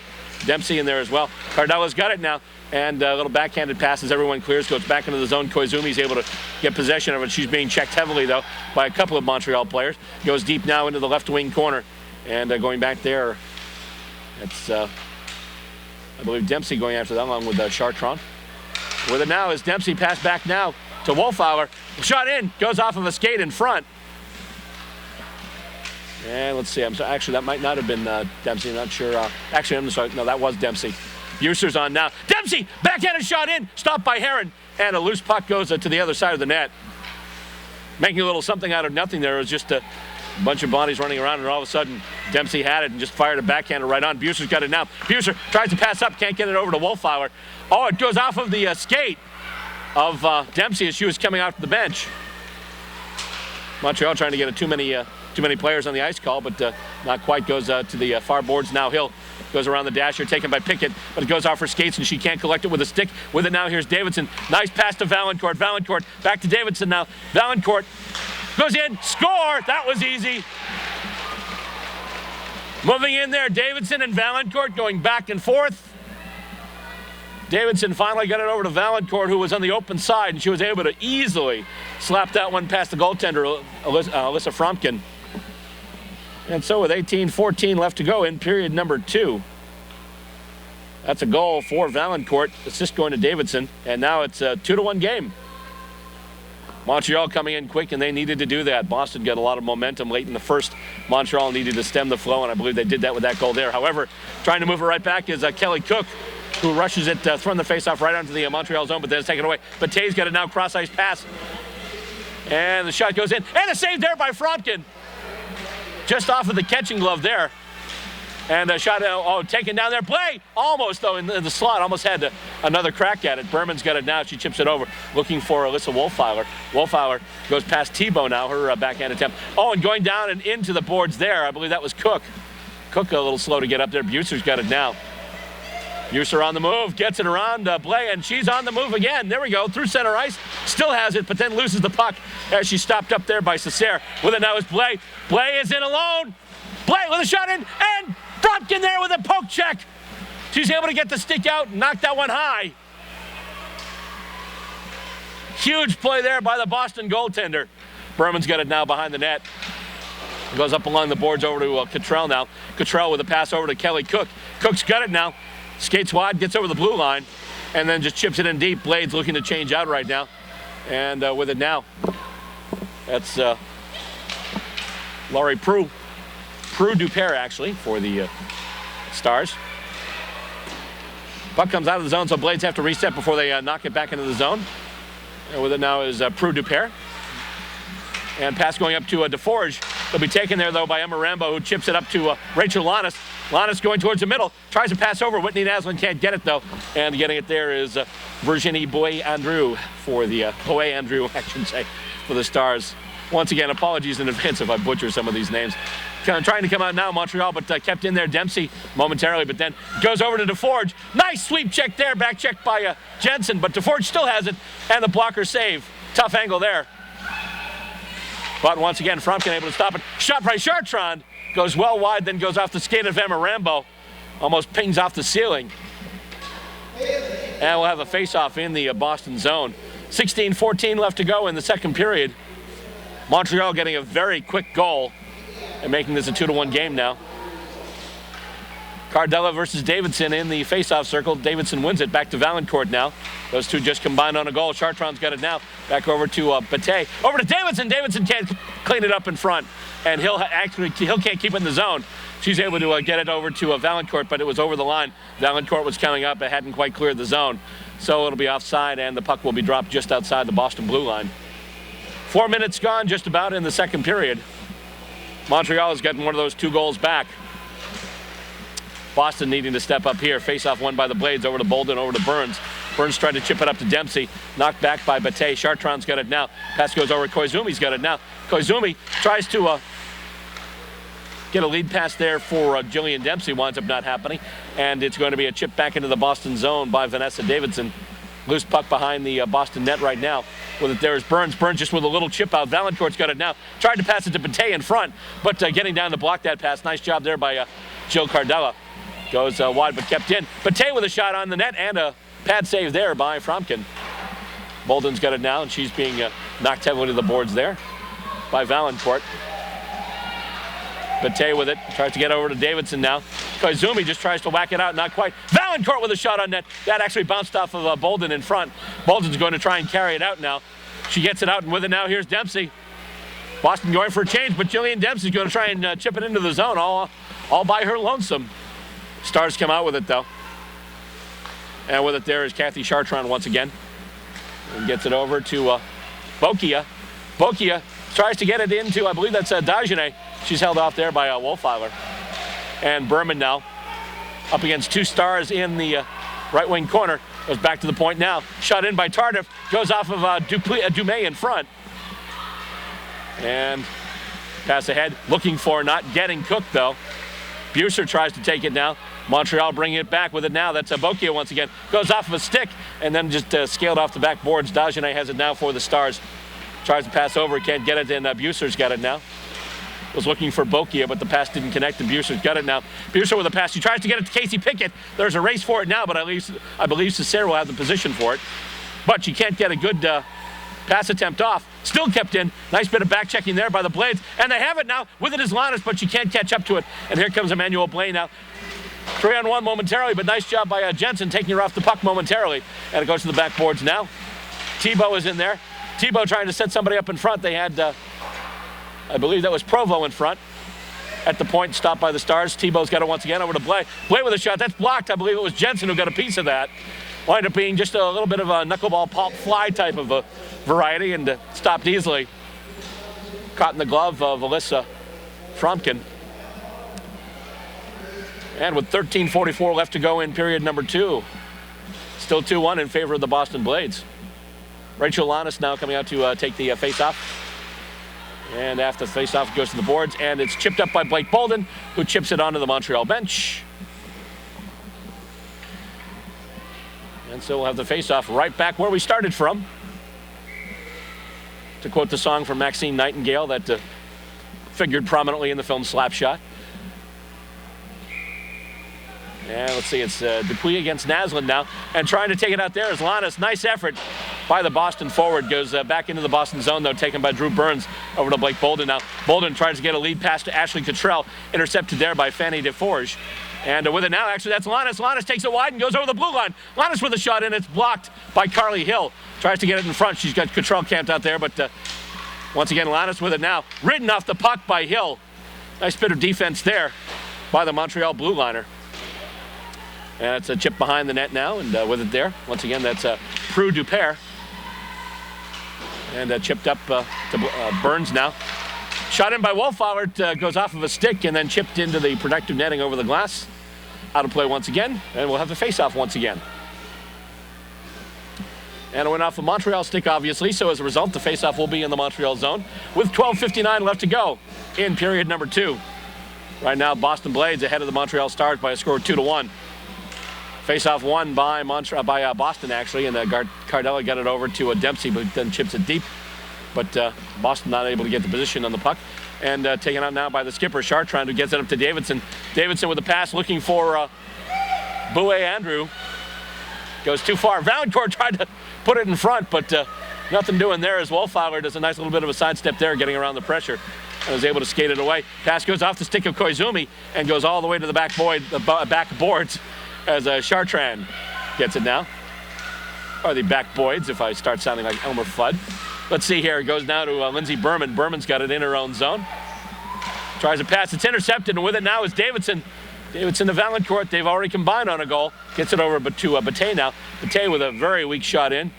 Dempsey in there as well. Cardella's got it now. And a little backhanded pass as everyone clears, goes back into the zone. KOIZUMI's able to get possession of it. She's being checked heavily, though, by a couple of Montreal players. Goes deep now into the left wing corner. And going back there, it's, I believe, Dempsey going after that along with Chartrand. With it now is Dempsey, pass back now to Wolfauer. Shot in, goes off of a skate in front. And let's see, actually, that might not have been Dempsey, I'm not sure. Actually, I'm sorry, no, that was Dempsey. Buser's on now. Dempsey, backhanded shot in, stopped by Heron, and a loose puck goes to the other side of the net. Making a little something out of nothing there. It was just a bunch of bodies running around, and all of a sudden, Dempsey had it and just fired a backhander right on. Buser's got it now. Buser tries to pass up, can't get it over to Wolfauer. Oh, it goes off of the skate of Dempsey as she was coming off the bench. Montreal trying to get too many players on the ice call, but not quite. Goes to the far boards now. Hill goes around the dash here, taken by Pickett, but it goes off her skates, and she can't collect it with a stick. With it now, here's Davidson. Nice pass to VAILLANCOURT. VAILLANCOURT back to Davidson now. VAILLANCOURT goes in. Score! That was easy. Moving in there, Davidson and VAILLANCOURT going back and forth. Davidson finally got it over to VAILLANCOURT, who was on the open side, and she was able to easily slap that one past the goaltender, Alyssa Fromkin. And so with 18-14 left to go in period number 2. That's a goal for VAILLANCOURT. Assist going to Davidson. And now it's a 2-1 game. Montreal coming in quick, and they needed to do that. Boston got a lot of momentum late in the first. Montreal needed to stem the flow, and I believe they did that with that goal there. However, trying to move it right back is Kelly Cook, who rushes it, throwing the faceoff right onto the Montreal zone, but then it's taken away. BETTEZ got it now, cross-ice pass. And the shot goes in. And a save there by Fromkin. Just off of the catching glove there. And a shot taken down there. Play! Almost, though, in the slot. Almost had another crack at it. Berman's got it now. She chips it over, looking for Alyssa Wolfauer. Wolfauer goes past Tebow now, her backhand attempt. Oh, and going down and into the boards there. I believe that was Cook. Cook a little slow to get up there. Buser's got it now. Buser on the move, gets it around Blay, and she's on the move again. There we go, through center ice. Still has it, but then loses the puck as she's stopped up there by Cesare. With it now is Blay. Blay is in alone. Blake with a shot in, and Fromkin there with a poke check. She's able to get the stick out and knock that one high. Huge play there by the Boston goaltender. Berman's got it now behind the net. Goes up along the boards over to Cottrell now. Cottrell with a pass over to Kelly Cook. Cook's got it now. Skates wide, gets over the blue line, and then just chips it in deep. Blades looking to change out right now. And with it now, that's Laurie Prue Dupere, actually, for the Stars. Puck comes out of the zone, so Blades have to reset before they knock it back into the zone. And with it now is Prue Dupere. And pass going up to DeForge. It'll be taken there, though, by Emma Rambo, who chips it up to Rachel Lannis. Lannis going towards the middle. Tries to pass over. Whitney Naslin can't get it, though. And getting it there is Virginie Boyer-Andrew for the Boyer-Andrew, I should say, for the Stars. Once again, apologies in advance if I butcher some of these names. Kind of trying to come out now, Montreal, but kept in there Dempsey momentarily, but then goes over to DeForge. Nice sweep check there, back check by Jensen, but DeForge still has it, and the blocker save. Tough angle there. But once again, Fromkin able to stop it. Shot by Chartrand. Goes well wide, then goes off the skate of Emma Rambo. Almost pings off the ceiling. And we'll have a face-off in the Boston zone. 16-14 left to go in the second period. Montreal getting a very quick goal and making this a 2-1 game now. Cardella versus Davidson in the face-off circle. Davidson wins it. Back to Vaillancourt now. Those two just combined on a goal. Chartrand's got it now. Back over to BETTEZ. Over to Davidson. Davidson can't clean it up in front. And Hill can't keep it in the zone. She's able to get it over to Vaillancourt, but it was over the line. Vaillancourt was coming up. It hadn't quite cleared the zone. So it'll be offside, and the puck will be dropped just outside the Boston blue line. 4 minutes gone just about in the second period. Montreal has gotten one of those 2 goals back. Boston needing to step up here. Face-off won by the Blades over to Bolden, over to Burns. Burns tried to chip it up to Dempsey. Knocked back by BETTEZ. Chartrand's got it now. Pass goes over to Koizumi's got it now. Koizumi tries to get a lead pass there for Jillian Dempsey. Winds up not happening. And it's going to be a chip back into the Boston zone by Vanessa Davidson. Loose puck behind the Boston net right now. With it there is Burns. Burns just with a little chip out. Vaillancourt's got it now. Tried to pass it to BETTEZ in front, but getting down to block that pass. Nice job there by Jill Cardella. Goes wide but kept in. BETTEZ with a shot on the net and a pad save there by Fromkin. Bolden's got it now, and she's being knocked heavily to the boards there by Vaillancourt. BETTEZ with it. Tries to get over to Davidson now. Koizumi just tries to whack it out. Not quite. Vaillancourt with a shot on net. That actually bounced off of Bolden in front. Bolden's going to try and carry it out now. She gets it out, and with it now, here's Dempsey. Boston going for a change, but Jillian Dempsey's going to try and chip it into the zone all by her lonesome. Stars come out with it, though. And with it there is Kathy Chartrand once again. And gets it over to Bokia. Bokia tries to get it into, I believe that's Dajane. She's held off there by Wolfeiler. And Berman now up against 2 Stars in the right wing corner. Goes back to the point now. Shot in by Tardif. Goes off of Dumais in front. And pass ahead. Looking for, not getting Cook, though. Buser tries to take it now. Montreal bringing it back with it now. That's Bokia once again. Goes off of a stick and then just scaled off the back boards. Dajane has it now for the Stars. Tries to pass over. Can't get it, and Buser's got it now. Was looking for Bokia, but the pass didn't connect, and Buser's got it now. Buser with a pass. She tries to get it to Casey Pickett. There's a race for it now, but at least I believe Cicero will have the position for it. But she can't get a good pass attempt off. Still kept in. Nice bit of back checking there by the Blades. And they have it now. With it is Lannis, but she can't catch up to it. And here comes Emmanuel Blaine now. 3-on-1 momentarily, but nice job by Jensen taking her off the puck momentarily. And it goes to the backboards now. Thibault is in there. Thibault trying to set somebody up in front. They had, I believe that was Provo in front. At the point, stopped by the Stars. Thibault's got it once again over to Blay. Blay with a shot. That's blocked. I believe it was Jensen who got a piece of that. Wind up being just a little bit of a knuckleball pop fly type of a variety, and stopped easily. Caught in the glove of Alyssa Fromkin. And with 13:44 left to go in period number 2, still 2-1 in favor of the Boston Blades. Rachel Lannis now coming out to take the face-off. And after the face-off, it goes to the boards, and it's chipped up by Blake Bolden, who chips it onto the Montreal bench. And so we'll have the face-off right back where we started from. To quote the song from Maxine Nightingale that figured prominently in the film Slapshot. And let's see, it's Dupuis against Naslund now. And trying to take it out there is LLANES. Nice effort by the Boston forward. Goes back into the Boston zone, though, taken by Drew Burns over to Blake Bolden now. Bolden tries to get a lead pass to Ashley Cottrell. Intercepted there by Fanny DeForge. And with it now, actually, that's LLANES. LLANES takes it wide and goes over the blue line. LLANES with a shot in. It's blocked by Carly Hill. Tries to get it in front. She's got Cottrell camped out there, but once again, LLANES with it now. Ridden off the puck by Hill. Nice bit of defense there by the Montreal blue liner. And it's a chip behind the net now, and with it there, once again, that's Prue Dupere. And chipped up to Burns now. Shot in by Wolfowler, goes off of a stick and then chipped into the protective netting over the glass. Out of play once again, and we'll have the face-off once again. And it went off a Montreal stick, obviously, so as a result, the face-off will be in the Montreal zone with 12:59 left to go in period number 2. Right now, Boston Blades ahead of the Montreal Stars by a score of 2-1. Face-off won by Boston, actually, and Cardella got it over to Dempsey, but then chips it deep. But Boston not able to get the position on the puck. And taken out now by the skipper, Chartrand, who gets it up to Davidson. Davidson with the pass, looking for Bouet Andrew. Goes too far. Vaillancourt tried to put it in front, but nothing doing there as Wolfowler does a nice little bit of a sidestep there, getting around the pressure, and was able to skate it away. Pass goes off the stick of Koizumi and goes all the way to the back boards as Chartrand gets it now. Or the back boards, if I start sounding like Elmer Fudd. Let's see here. It goes now to Lindsay Berman. Berman's got it in her own zone. Tries to pass. It's intercepted, and with it now is Davidson. Davidson to Vaillancourt. They've already combined on a goal. Gets it over to BETTEZ now. BETTEZ with a very weak shot in.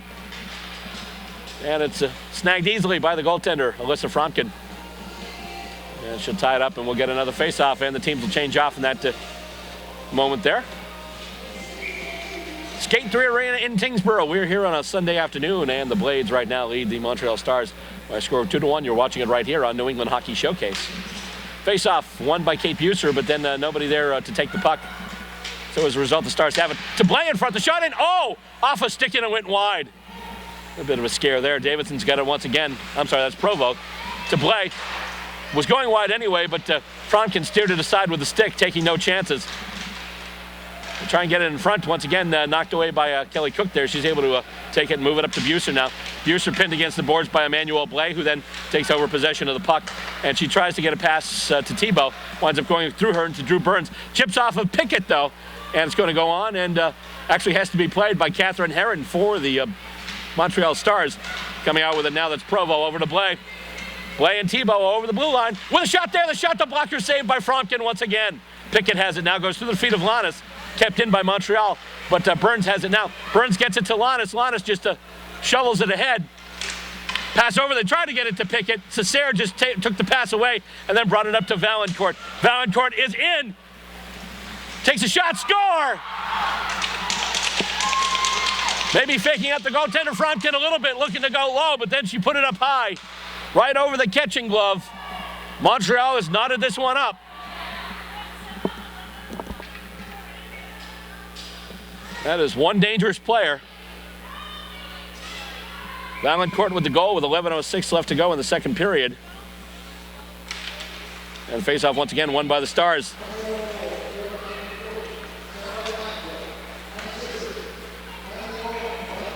And it's snagged easily by the goaltender, Alyssa Fromkin. And she'll tie it up, and we'll get another face-off, and the teams will change off in that moment there. Skate 3 Arena in Tyngsborough. We're here on a Sunday afternoon, and the Blades right now lead the Montreal Stars by a score of 2-1. You're watching it right here on New England Hockey Showcase. Face-off won by Kate Buser, but then nobody there to take the puck. So as a result, the Stars have it. To Blay in front, the shot in. Oh! Off a stick and it went wide. A bit of a scare there. Davidson's got it once again. I'm sorry, that's Provo. To Blay. Was going wide anyway, but Fromkin steered it aside with the stick, taking no chances. Try and get it in front. Once again, knocked away by Kelly Cook there. She's able to take it and move it up to Buser now. Buser pinned against the boards by Emmanuel Blay, who then takes over possession of the puck. And she tries to get a pass to Thibault. Winds up going through her into Drew Burns. Chips off of Pickett, though. And it's going to go on and actually has to be played by Catherine Heron for the Montreal Stars. Coming out with it now, that's Provo over to Blay. Blay and Thibault over the blue line. With a shot there, the shot to blocker saved by Fromkin once again. Pickett has it now, goes through the feet of LLANES. Kept in by Montreal, but Burns has it now. Burns gets it to LLANES. LLANES just shovels it ahead. Pass over, they tried to get it to Pickett. Cesare just took the pass away and then brought it up to Vaillancourt. Vaillancourt is in. Takes a shot, score! Maybe faking out the goaltender Fromkin a little bit, looking to go low, but then she put it up high. Right over the catching glove. Montreal has knotted this one up. That is one dangerous player. Vaillancourt with the goal with 11:06 left to go in the second period. And face-off once again won by the Stars.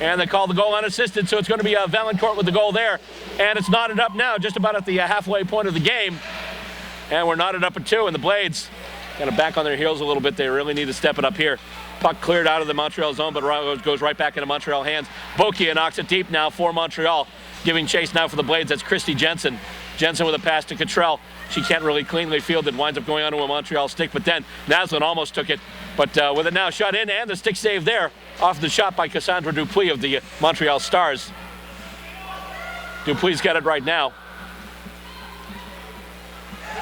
And they call the goal unassisted, so it's going to be Vaillancourt with the goal there. And it's knotted up now, just about at the halfway point of the game. And we're knotted up at 2, and the Blades kind of back on their heels a little bit. They really need to step it up here. Puck cleared out of the Montreal zone, but goes right back into Montreal hands. Bokia knocks it deep now for Montreal. Giving chase now for the Blades, that's Christy Jensen. Jensen with a pass to Cottrell. She can't really cleanly field it, winds up going onto a Montreal stick, but then Naslund almost took it. But with it now shot in, and the stick save there off the shot by Cassandra Dupuis of the Montreal Stars. Dupuis got it right now.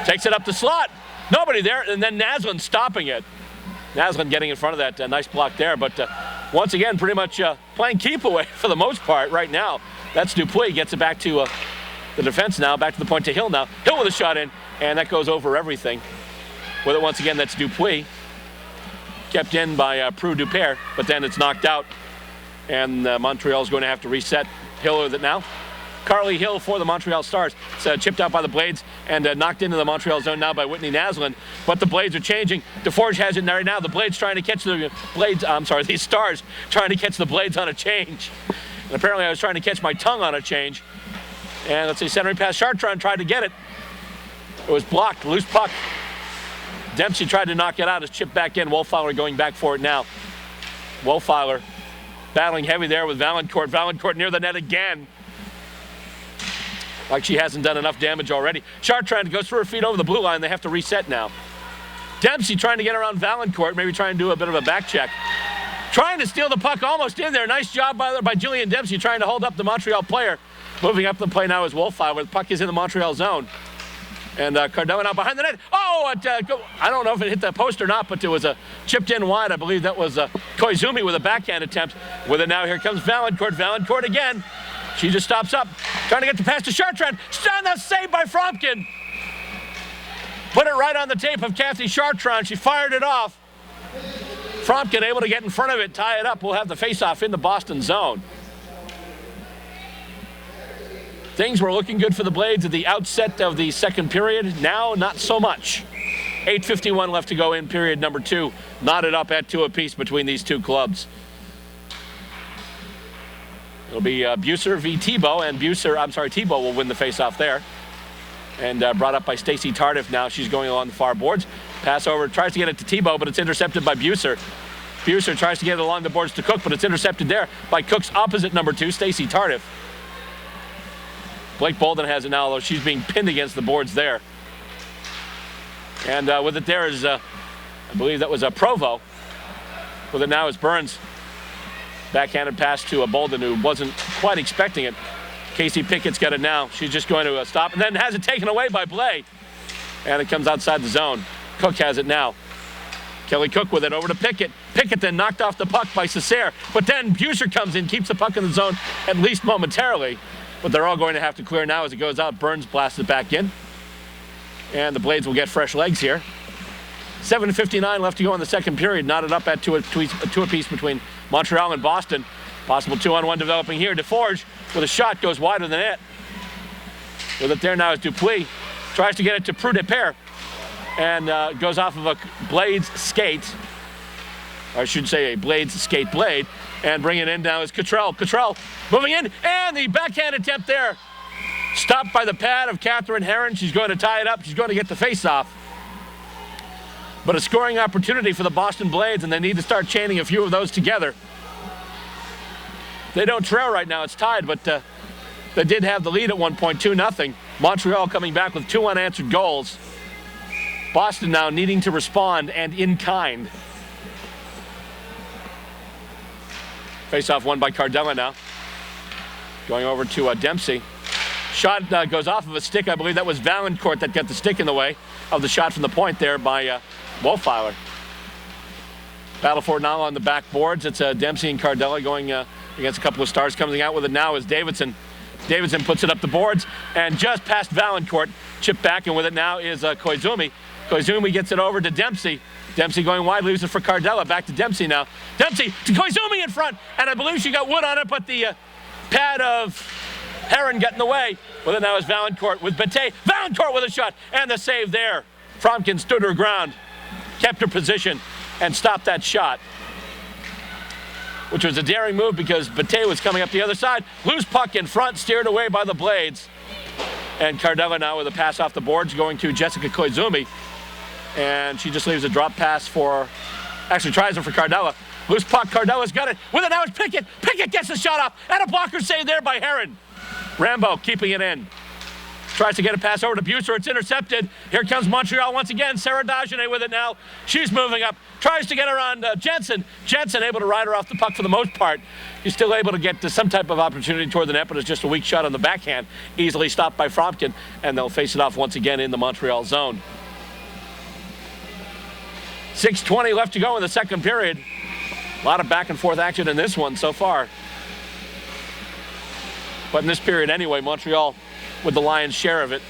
Takes it up the slot. Nobody there, and then Naslund stopping it. Naslund getting in front of that nice block there, but once again, pretty much playing keep away for the most part right now. That's Dupuis, gets it back to the defense now, back to the point to Hill now. Hill with a shot in, and that goes over everything. With it once again, that's Dupuis. Kept in by Prue Dupere, but then it's knocked out, and Montreal's going to have to reset. Hill with it now. Carly Hill for the Montreal Stars. It's chipped out by the Blades and knocked into the Montreal zone now by Whitney Naslund. But the Blades are changing. DeForge has it right now. The Blades trying to catch the Blades. The Stars trying to catch the Blades on a change. And apparently I was trying to catch my tongue on a change. And let's see, centering pass. Chartrand tried to get it. It was blocked. Loose puck. Dempsey tried to knock it out. It's chipped back in. Wolfowler going back for it now. Wolfowler battling heavy there with Vaillancourt. Vaillancourt near the net again. Like she hasn't done enough damage already. Chartrand goes through her feet over the blue line. They have to reset now. Dempsey trying to get around Vaillancourt. Maybe trying to do a bit of a back check. Trying to steal the puck almost in there. Nice job by JILLIAN Dempsey trying to hold up the Montreal player. Moving up the play now is Wolfowler. The puck is in the Montreal zone. And CARDELLA now behind the net. Oh, I don't know if it hit the post or not, but it was chipped in wide. I believe that was KOIZUMI with a backhand attempt. With it now, here comes Vaillancourt. Vaillancourt again. She just stops up, trying to get the pass to Chartrand. That's saved by Fromkin. Put it right on the tape of Kathy Chartrand. She fired it off. Fromkin able to get in front of it, tie it up. We'll have the face-off in the Boston zone. Things were looking good for the Blades at the outset of the second period. Now, not so much. 8:51 left to go in period number 2. Knotted up at 2 apiece between these two clubs. It'll be Buser v. Thibault, and Thibault will win the face-off there. And brought up by Stacey Tardif now. She's going along the far boards. Pass over, tries to get it to Thibault, but it's intercepted by Buser. Buser tries to get it along the boards to Cook, but it's intercepted there by Cook's opposite number 2, Stacey Tardif. Blake Bolden has it now, although she's being pinned against the boards there. And with it there is, I believe that was a Provo. With it now is Burns. Backhanded pass to a Bolden who wasn't quite expecting it. Casey Pickett's got it now. She's just going to stop and then has it taken away by Blay. And it comes outside the zone. Cook has it now. Kelly Cook with it over to Pickett. Pickett then knocked off the puck by Cesare. But then Buser comes in, keeps the puck in the zone at least momentarily. But they're all going to have to clear now as it goes out. Burns blasts it back in. And the Blades will get fresh legs here. 7:59 left to go in the second period. Knotted up at two apiece between Montreal and Boston. Possible 2-on-1 developing here. DeForge with a shot goes wide of the net. With it there now is Dupuis. Tries to get it to Prudepere. And goes off of a Blades skate. Or I should say a Blades skate blade. And bringing it in now is Cottrell. Cottrell moving in. And the backhand attempt there. Stopped by the pad of Catherine Herron. She's going to tie it up. She's going to get the face-off. But a scoring opportunity for the Boston Blades, and they need to start chaining a few of those together. They don't trail right now. It's tied, but they did have the lead at one point, 2-0. Montreal coming back with 2 unanswered goals. Boston now needing to respond, and in kind. Face-off won by CARDELLA now. Going over to Dempsey. Shot goes off of a stick. I believe that was Vaillancourt that got the stick in the way of the shot from the point there by Wolfowler. Battle for it now on the back boards. It's Dempsey and CARDELLA going against a couple of Stars. Coming out with it now is Davidson. Davidson puts it up the boards and just past Vaillancourt. Chipped back, and with it now is KOIZUMI. KOIZUMI gets it over to Dempsey. Dempsey going wide, leaves it for CARDELLA. Back to Dempsey now. Dempsey to KOIZUMI in front, and I believe she got wood on it, but the pad of Herron got in the way. With it now is Vaillancourt with BETTEZ. Vaillancourt with a shot, and the save there. Fromkin stood her ground, kept her position, and stopped that shot. Which was a daring move because BETTEZ was coming up the other side. Loose puck in front, steered away by the Blades. And CARDELLA now with a pass off the boards going to Jessica KOIZUMI. And she just leaves a drop pass for, actually tries it for CARDELLA. Loose puck, CARDELLA's got it. With it now it's Pickett. Pickett gets the shot off, and a blocker save there by Herron. Rambo keeping it in. Tries to get a pass over to Buser. It's intercepted. Here comes Montreal once again. Sarah Dagenet with it now. She's moving up. Tries to get around Jensen. Jensen able to ride her off the puck for the most part. He's still able to get to some type of opportunity toward the net, but it's just a weak shot on the backhand. Easily stopped by Fromkin, and they'll face it off once again in the Montreal zone. 6:20 left to go in the second period. A lot of back and forth action in this one so far. But in this period anyway, Montreal with the lion's share of it.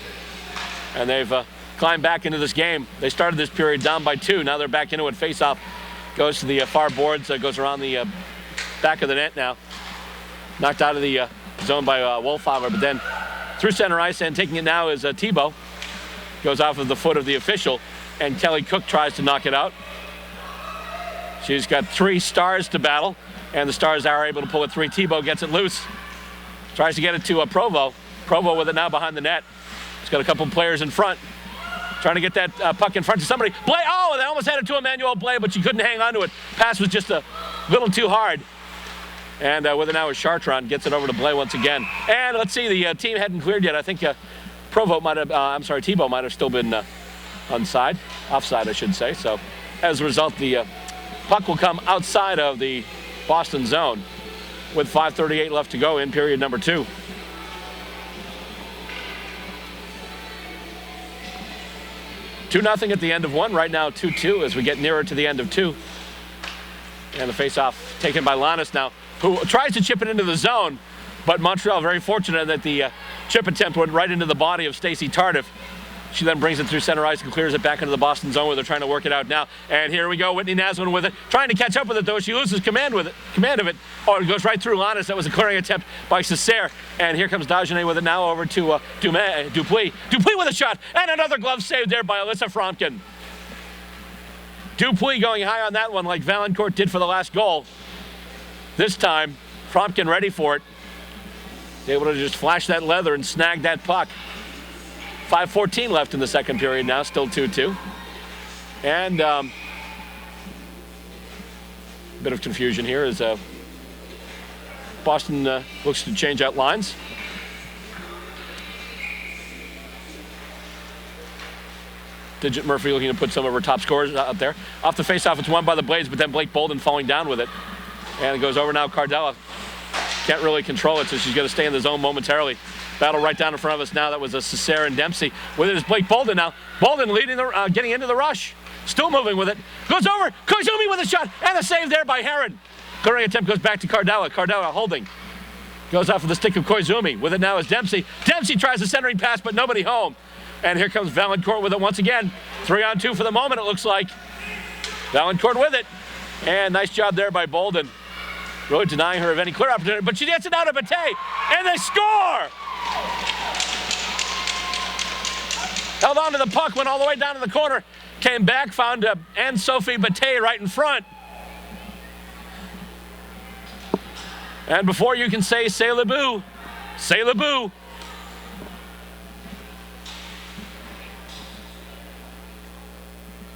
And they've climbed back into this game. They started this period down by 2. Now they're back into it. Face-off goes to the far boards, goes around the back of the net now. Knocked out of the zoned by Wolfowler, but then through center ice, and taking it now is Thibault. Goes off of the foot of the official, and Kelly Cook tries to knock it out. She's got 3 Stars to battle, and the Stars are able to pull it 3. Thibault gets it loose. Tries to get it to Provo. Provo with it now behind the net. He's got a couple players in front. Trying to get that puck in front of somebody. Blay, oh, they almost had it to Emmanuel Blay, but she couldn't hang on to it. Pass was just a little too hard. And with it now is Chartrand, gets it over to Blay once again. And let's see, the team hadn't cleared yet. I think Thibault might have still been offside, I should say. So as a result, the puck will come outside of the Boston zone with 5:38 left to go in period number 2. (2-0) at the end of 1. Right now 2-2 as we get nearer to the end of 2. And the face-off taken by LLANES now, who tries to chip it into the zone, but Montreal very fortunate that the chip attempt went right into the body of Stacey Tardif. She then brings it through center ice and clears it back into the Boston zone where they're trying to work it out now. And here we go, Whitney Naslund with it, trying to catch up with it though. She loses command of it. Oh, it goes right through LLANES. That was a clearing attempt by Cesare. And here comes Dagenet with it now over to Dupuis. Dupuis with a shot, and another glove save there by Alyssa Fromkin. Dupuis going high on that one like Vaillancourt did for the last goal. This time, Fromkin ready for it. Able to just flash that leather and snag that puck. 5:14 left in the second period now, still 2-2. And bit of confusion here as Boston looks to change out lines. Digit Murphy looking to put some of her top scorers out there. Off the faceoff, it's won by the Blades, but then Blake Bolden falling down with it. And it goes over now, Cardella. Can't really control it, so she's going to stay in the zone momentarily. Battle right down in front of us now. That was a Cesare and Dempsey. With it is Blake Bolden now. Bolden leading getting into the rush. Still moving with it. Goes over. KOIZUMI with a shot. And a save there by Heron. Clearing attempt goes back to Cardella. Cardella holding. Goes off of the stick of KOIZUMI. With it now is Dempsey. Dempsey tries a centering pass, but nobody home. And here comes Vaillancourt with it once again. 3-on-2 for the moment, it looks like. Vaillancourt with it. And nice job there by Bolden. Really denying her of any clear opportunity. But she gets it out of BETTEZ. And they score! Held on to the puck, went all the way down to the corner, came back, found ANN-SOPHIE BETTEZ right in front. And before you can say le bout, say le bout.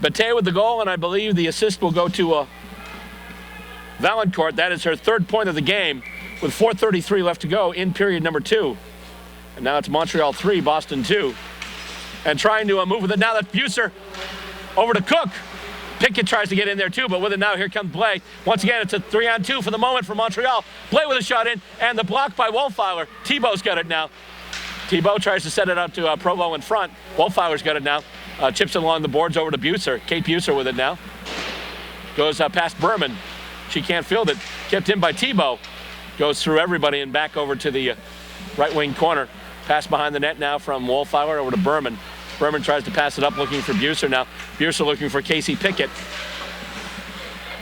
BETTEZ with the goal, and I believe the assist will go to Vaillancourt. That is her 3rd point of the game with 4:33 left to go in period number 2. And now it's Montreal 3, Boston 2. And trying to move with it now, that's Buser over to Cook. Pickett tries to get in there too, but with it now, here comes Blay. Once again, it's a 3-on-2 for the moment for Montreal. Blay with a shot in, and the block by Wolfowler. Thibault's got it now. Thibault tries to set it up to Provo in front. Wolfowler's got it now. Chips it along the boards over to Buser. Kate Buser with it now. Goes past Berman. She can't field it. Kept in by Thibault. Goes through everybody and back over to the right wing corner. Pass behind the net now from Wolfowler over to Berman. Berman tries to pass it up looking for Buser now. Buser looking for Casey Pickett.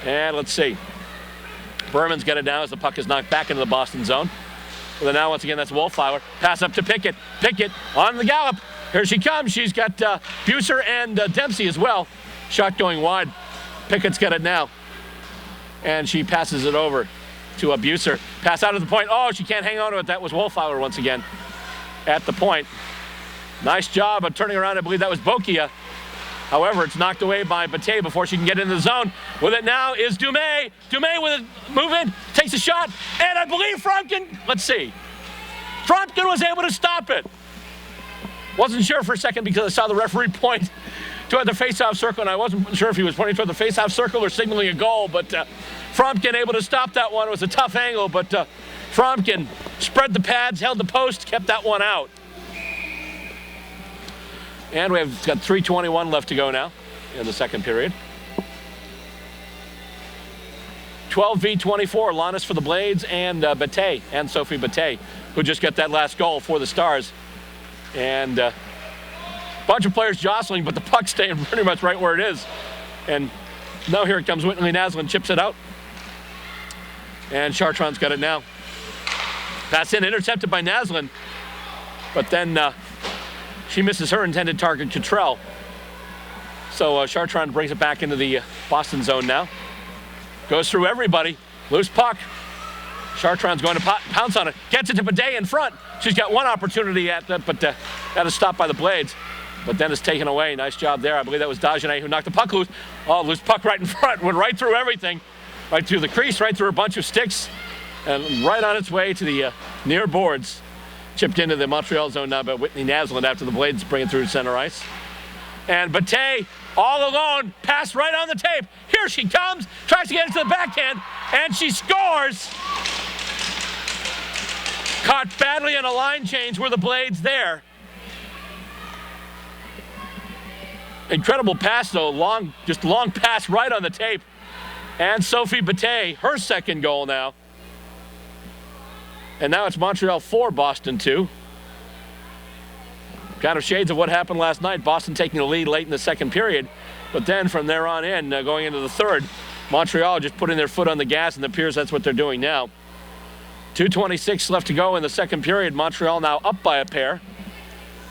And let's see. Berman's got it now as the puck is knocked back into the Boston zone. Well, now once again that's Wolfowler. Pass up to Pickett. Pickett on the gallop. Here she comes. She's got Buser and Dempsey as well. Shot going wide. Pickett's got it now. And she passes it over to Buser. Pass out of the point. Oh, she can't hang on to it. That was Wolfowler once again at the point. Nice job of turning around. I believe that was Bokia. However, it's knocked away by BETTEZ before she can get into the zone. With it now is Dumais. Dumais with a move in, takes a shot, and I believe Fromkin, let's see. Fromkin was able to stop it. Wasn't sure for a second because I saw the referee point toward the face-off circle, and I wasn't sure if he was pointing toward the face-off circle or signaling a goal, but Fromkin able to stop that one. It was a tough angle, but Fromkin spread the pads, held the post, kept that one out. And we have got 3:21 left to go now in the second period. 12v24, LLANES for the Blades and BETTEZ, and Sophie BETTEZ, who just got that last goal for the Stars. And a bunch of players jostling, but the puck staying pretty much right where it is. And now here it comes. Whitney Naslund chips it out. And Chartrand's got it now. Pass in, intercepted by Naslin. But then she misses her intended target, Cottrell. So Chartrand brings it back into the Boston zone now. Goes through everybody. Loose puck. Chartrand's going to pounce on it. Gets it to BETTEZ in front. She's got one opportunity at that, but got to stop by the Blades. But then it's taken away. Nice job there. I believe that was Dagenet who knocked the puck loose. Oh, loose puck right in front. Went right through everything. Right through the crease, right through a bunch of sticks. And right on its way to the near boards. Chipped into the Montreal zone now by Whitney Naslin after the Blades bring it through center ice. And BETTEZ all alone, pass right on the tape. Here she comes, tries to get it to the backhand, and she scores. Caught badly on a line change were the Blades there. Incredible pass though, just long pass right on the tape. And Sophie BETTEZ, her second goal now. And now it's Montreal 4, Boston 2. Kind of shades of what happened last night. Boston taking the lead late in the second period. But then from there on in, going into the third, Montreal just putting their foot on the gas, and it appears that's what they're doing now. 2:26 left to go in the second period. Montreal now up by a pair,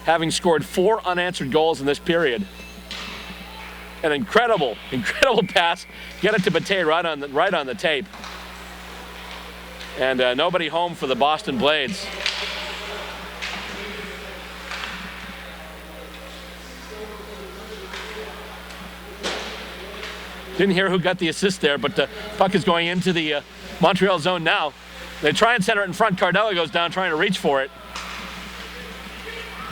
having scored 4 unanswered goals in this period. An incredible pass. Get it to BETTEZ right on the tape. And nobody home for the Boston Blades. Didn't hear who got the assist there, but the puck is going into the Montreal zone now. They try and center it in front. CARDELLA goes down trying to reach for it.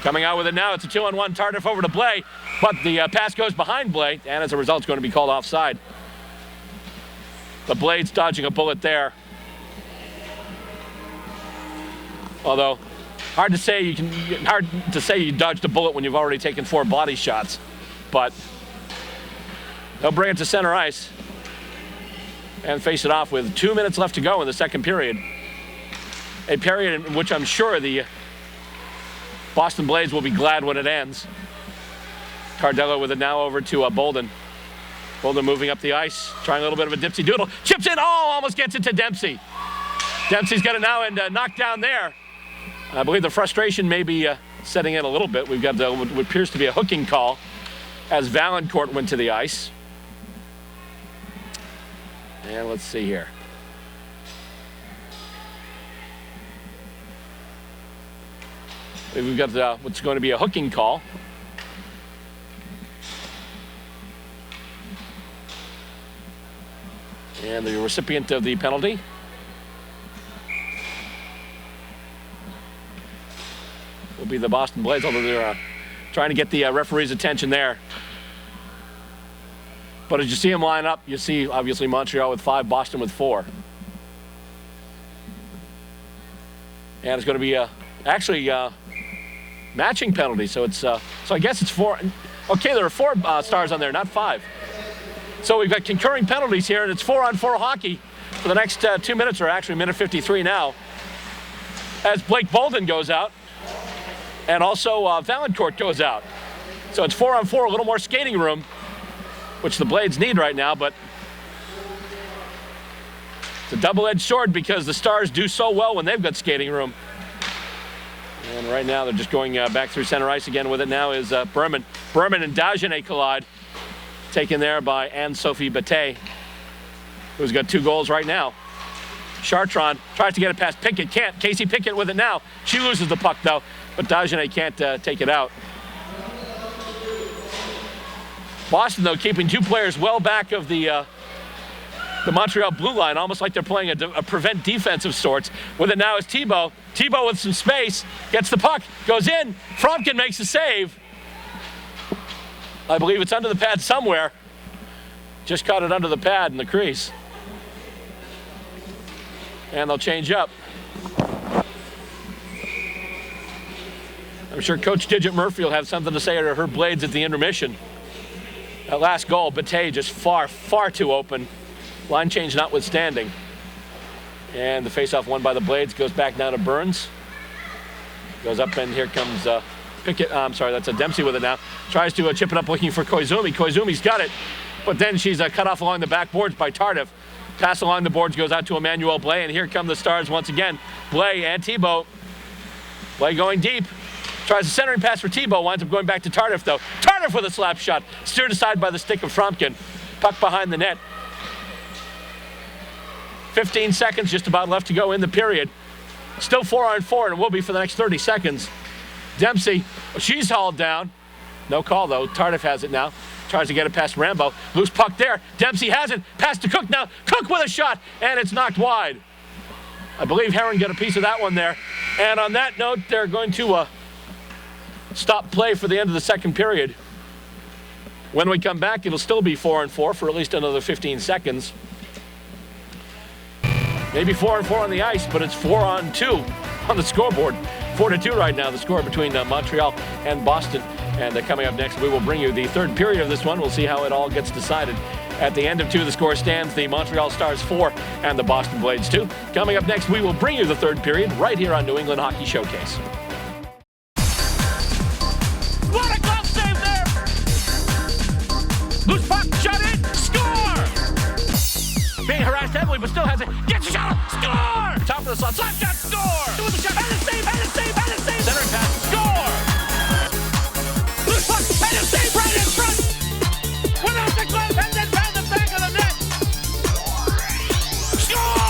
Coming out with it now, it's a 2-on-1 Tardif over to Blais, but the pass goes behind Blais, and as a result, it's going to be called offside. The Blades dodging a bullet there. Although, hard to say you dodged a bullet when you've already taken 4 body shots, but they'll bring it to center ice and face it off with 2 minutes left to go in the second period. A period in which I'm sure the Boston Blades will be glad when it ends. CARDELLA with it now over to Bolden. Bolden moving up the ice, trying a little bit of a dipsy doodle. Chips in, almost gets it to Dempsey. Dempsey's got it now and knocked down there. I believe the frustration may be setting in a little bit. We've got what appears to be a hooking call as VAILLANCOURT went to the ice. And let's see here. We've got what's going to be a hooking call. And the recipient of the penalty. Will be the Boston Blades, although they're trying to get the referee's attention there. But as you see them line up, you see obviously Montreal with 5, Boston with 4. And it's going to be actually matching penalty. So it's so I guess it's 4. Okay, there are 4 Stars on there, not 5. So we've got concurring penalties here, and it's 4-on-4 hockey for the next 2 minutes, or actually minute 53 now, as Blake Bolden goes out, and also VAILLANCOURT goes out. So it's 4-on-4, a little more skating room, which the Blades need right now, but it's a double-edged sword because the Stars do so well when they've got skating room. And right now they're just going back through center ice again with it now is Berman. Berman and Dagenet collide, taken there by ANN-SOPHIE BETTEZ, who's got 2 goals right now. Chartrand tries to get it past Pickett, can't. Casey Pickett with it now. She loses the puck though, but Dagenet can't take it out. Boston though keeping 2 players well back of the Montreal blue line, almost like they're playing a prevent defense of sorts. With it now is Thibault. Thibault with some space, gets the puck, goes in. Fromkin makes a save. I believe it's under the pad somewhere. Just caught it under the pad in the crease. And they'll change up. I'm sure Coach Digit Murphy will have something to say to her Blades at the intermission. That last goal, BETTEZ just far too open. Line change notwithstanding. And the faceoff won by the Blades goes back down to Burns. Goes up, and here comes Pickett. I'm sorry, that's a Dempsey with it now. Tries to chip it up looking for KOIZUMI. KOIZUMI's got it, but then she's cut off along the backboards by Tardif. Pass along the boards goes out to Emmanuel Blais, and here come the Stars once again. Blais and Thibault. Blais going deep. Tries a centering pass for Thibault. Winds up going back to Tardif, though. Tardif with a slap shot. Steered aside by the stick of Fromkin. Puck behind the net. 15 seconds just about left to go in the period. Still 4-on-4, and it will be for the next 30 seconds. Dempsey, she's hauled down. No call, though. Tardif has it now. Tries to get it past Rambo. Loose puck there. Dempsey has it. Pass to Cook now. Cook with a shot, and it's knocked wide. I believe Heron got a piece of that one there. And on that note, they're going to stop play for the end of the second period. When we come back, it'll still be 4-on-4 for at least another 15 seconds. Maybe 4-on-4 on the ice, but it's 4-on-2 on the scoreboard. 4-2 right now, the score between Montreal and Boston. And coming up next, we will bring you the third period of this one. We'll see how it all gets decided. At the end of 2, the score stands the Montreal Stars 4 and the Boston Blades 2. Coming up next, we will bring you the third period right here on New England Hockey Showcase. What a glove save there! Loose puck, shot in, score! Being harassed heavily, but still has it. Gets a shot, score! Top of the slot, slap shot, score! With the shot, and a save, and a save, and a save! Centering pass, score! Loose puck, and a save right in front! Without the glove, and then found the back of the net! Score!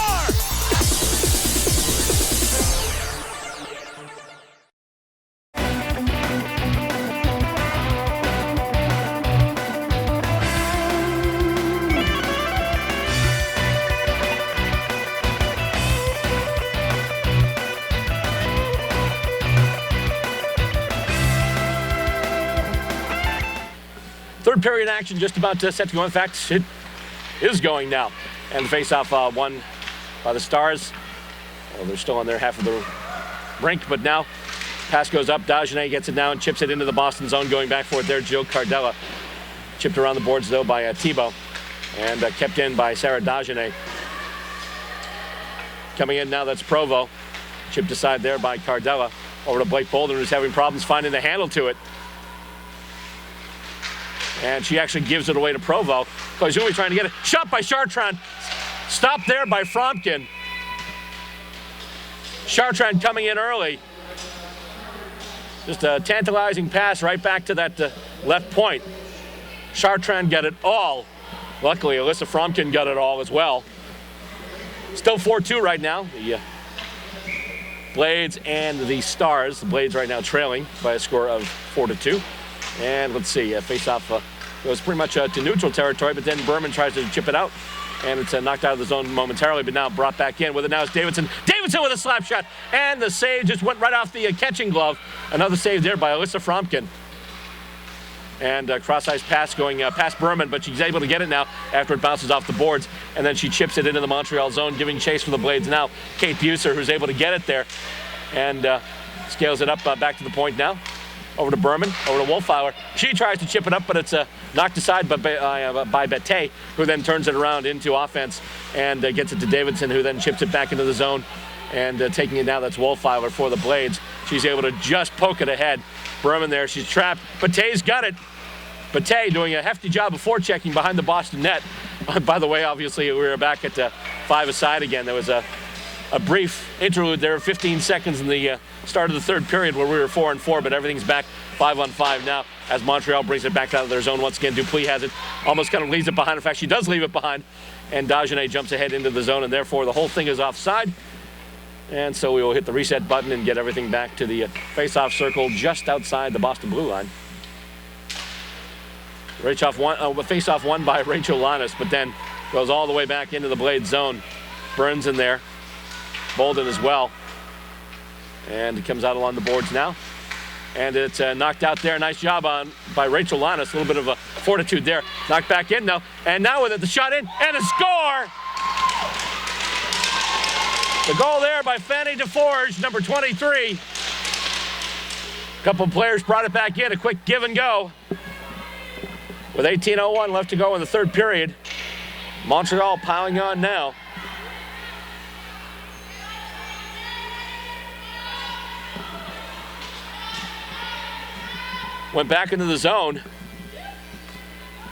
Third period action just about set to go. In fact, it is going now. And the face-off won by the Stars. Well, they're still on their half of the rink, but now pass goes up. Dagenet gets it now and chips it into the Boston zone. Going back for it there, Joe Cardella. Chipped around the boards, though, by Thibault. And kept in by Sarah Dagenet. Coming in now, that's Provo. Chipped aside there by Cardella. Over to Blake Bolden, who's having problems finding the handle to it. And she actually gives it away to Provo. KOIZUMI trying to get it. Shot by Chartrand. Stopped there by Fromkin. Chartrand coming in early. Just a tantalizing pass right back to that left point. Chartrand got it all. Luckily, Alyssa Fromkin got it all as well. Still 4-2 right now. The Blades and the Stars. The Blades right now trailing by a score of 4-2. And let's see, face-off goes pretty much to neutral territory, but then Berman tries to chip it out, and it's knocked out of the zone momentarily, but now brought back in with it now is Davidson. Davidson with a slap shot, and the save just went right off the catching glove. Another save there by Alyssa Fromkin. And cross-ice pass going past Berman, but she's able to get it now after it bounces off the boards, and then she chips it into the Montreal zone, giving chase for the Blades now. Kate Buser, who's able to get it there, and scales it up back to the point now. Over to Berman, over to Wolfhauer. She tries to chip it up, but it's knocked aside by BETTEZ, who then turns it around into offense and gets it to Davidson, who then chips it back into the zone. And taking it now, that's Wolfhauer for the Blades. She's able to just poke it ahead. Berman there, she's trapped. BETTEZ's got it. BETTEZ doing a hefty job of forechecking behind the Boston net. By the way, obviously, we were back at 5-a-side again. There was a brief interlude there, 15 seconds in the start of the third period where we were 4-4, but everything's back 5-on-5 now as Montreal brings it back out of their zone once again. Dupuis has it, almost kind of leaves it behind. In fact, she does leave it behind, and Dagenet jumps ahead into the zone, and therefore the whole thing is offside. And so we will hit the reset button and get everything back to the face-off circle just outside the Boston blue line. Face-off won by Rachel Lannis, but then goes all the way back into the Blade zone. Burns in there. Bolden as well. And it comes out along the boards now. And it's knocked out there. Nice job by Rachel Lannis. A little bit of a fortitude there. Knocked back in now. And now with it, the shot in and a score! The goal there by Fanny DeForge, number 23. A couple of players brought it back in. A quick give and go. With 18:01 left to go in the third period. Montreal piling on now. Went back into the zone.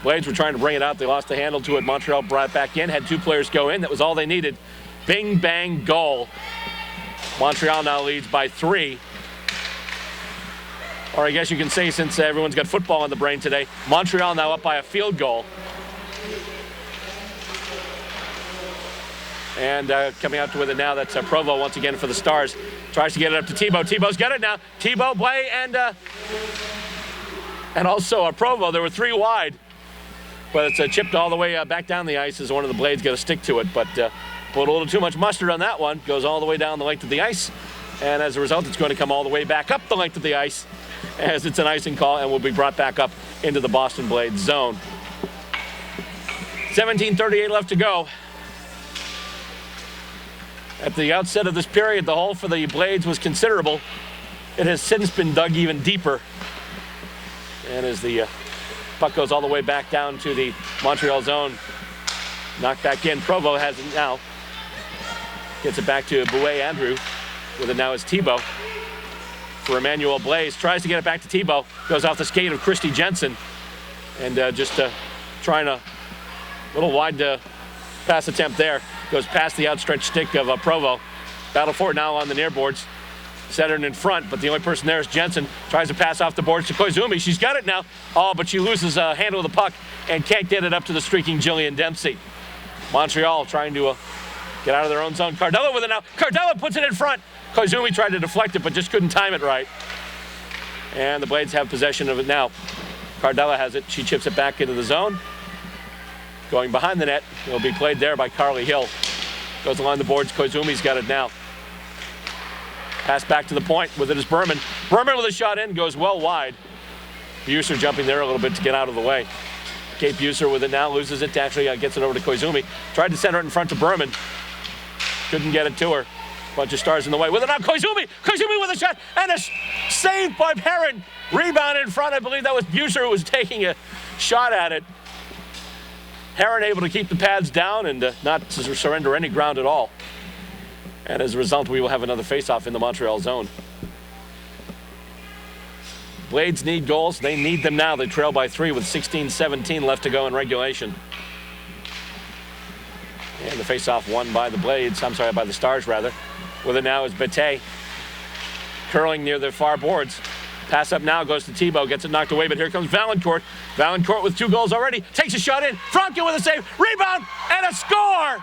Blades were trying to bring it out. They lost the handle to it. Montreal brought it back in, had 2 players go in. That was all they needed. Bing, bang, goal. Montreal now leads by 3. Or I guess you can say, since everyone's got football in the brain today, Montreal now up by a field goal. And coming out with it now, that's Provo once again for the Stars. Tries to get it up to Thibault. Thibault's got it now. Thibault, Blay, and also Provo. There were 3 wide. But it's chipped all the way back down the ice as one of the Blades got to stick to it. But put a little too much mustard on that one. Goes all the way down the length of the ice. And as a result, it's going to come all the way back up the length of the ice as it's an icing call and will be brought back up into the Boston Blades zone. 17:38 left to go. At the outset of this period, the hole for the Blades was considerable. It has since been dug even deeper. And as the puck goes all the way back down to the Montreal zone, knocked back in. Provo has it now. Gets it back to Bouet Andrew. With it now is Thibault. For Emmanuel Blaise. Tries to get it back to Thibault. Goes off the skate of Christy Jensen. And just trying a little wide pass attempt there. Goes past the outstretched stick of Provo. Battle for it now on the near boards. Centered in front, but the only person there is Jensen. Tries to pass off the boards to KOIZUMI. She's got it now. Oh, but she loses a handle of the puck and can't get it up to the streaking JILLIAN Dempsey. Montreal trying to get out of their own zone. CARDELLA with it now. CARDELLA puts it in front. KOIZUMI tried to deflect it, but just couldn't time it right. And the Blades have possession of it now. CARDELLA has it. She chips it back into the zone. Going behind the net. It'll be played there by Carly Hill. Goes along the boards. KOIZUMI's got it now. Pass back to the point. With it is Berman. Berman with a shot in. Goes well wide. Buser jumping there a little bit to get out of the way. Kate Buser with it now. Loses it. Actually gets it over to KOIZUMI. Tried to center it in front to Berman. Couldn't get it to her. Bunch of Stars in the way. With it now, KOIZUMI. KOIZUMI with a shot. And a save by Perrin. Rebound in front. I believe that was Buser who was taking a shot at it. Herron able to keep the pads down and not to surrender any ground at all. And as a result, we will have another face-off in the Montreal zone. Blades need goals. They need them now. They trail by 3 with 16-17 left to go in regulation. And the face-off won by the Blades. I'm sorry, by the Stars, rather. With it now is BETTEZ. Curling near the far boards. Pass up now, goes to Thibault, gets it knocked away, but here comes Vaillancourt. Vaillancourt with 2 goals already, takes a shot in. Franken with a save, rebound, and a score!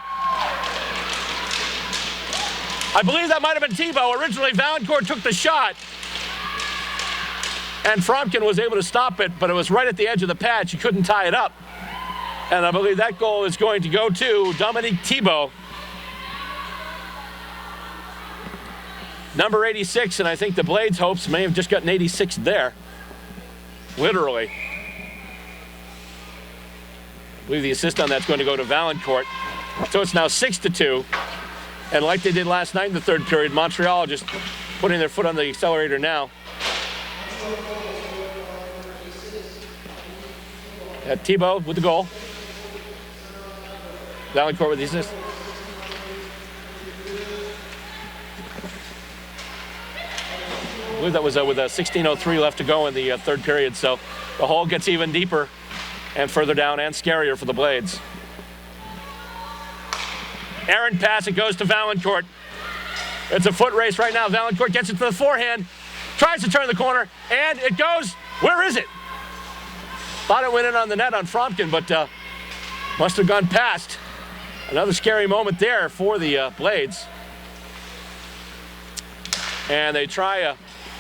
I believe that might have been Thibault. Originally, Vaillancourt took the shot. And Franken was able to stop it, but it was right at the edge of the pad. She couldn't tie it up. And I believe that goal is going to go to Dominique Thibault. Number 86, and I think the Blades' hopes may have just gotten 86 there. Literally. I believe the assist on that's going to go to Vaillancourt. So it's now 6-2. And like they did last night in the 3rd period, Montreal just putting their foot on the accelerator now. Thibault with the goal. Vaillancourt with the assist. I believe that was with 16:03 left to go in the 3rd period, so the hole gets even deeper and further down and scarier for the Blades. Errant pass, it goes to Vaillancourt. It's a foot race right now. Vaillancourt gets it to the forehand, tries to turn the corner, and it goes, where is it? Thought it went in on the net on Franken, but must have gone past. Another scary moment there for the Blades. And they try a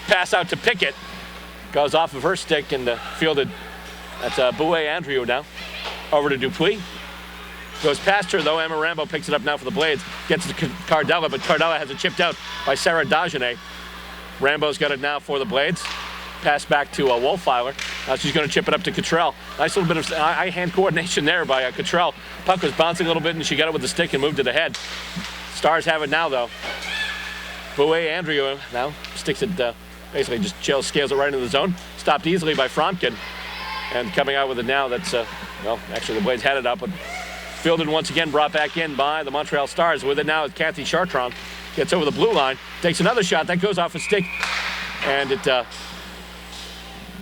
pass out to Pickett. Goes off of her stick and fielded. That's Bouet Andrew now. Over to Dupuis. Goes past her though. Emma Rambo picks it up now for the Blades. Gets to CARDELLA, but CARDELLA has it chipped out by Sarah Dagenet. Rambo's got it now for the Blades. Pass back to Wolfeiler. She's going to chip it up to Cottrell. Nice little bit of eye-hand coordination there by Cottrell. Puck was bouncing a little bit and she got it with the stick and moved it ahead. Stars have it now though. Bouet Andrew now sticks it, basically just scales it right into the zone. Stopped easily by Franken. And coming out with it now, that's, well, actually the Blades had it up, but fielded once again, brought back in by the Montreal Stars. With it now is Kathy Chartrand. Gets over the blue line, takes another shot. That goes off a stick, and it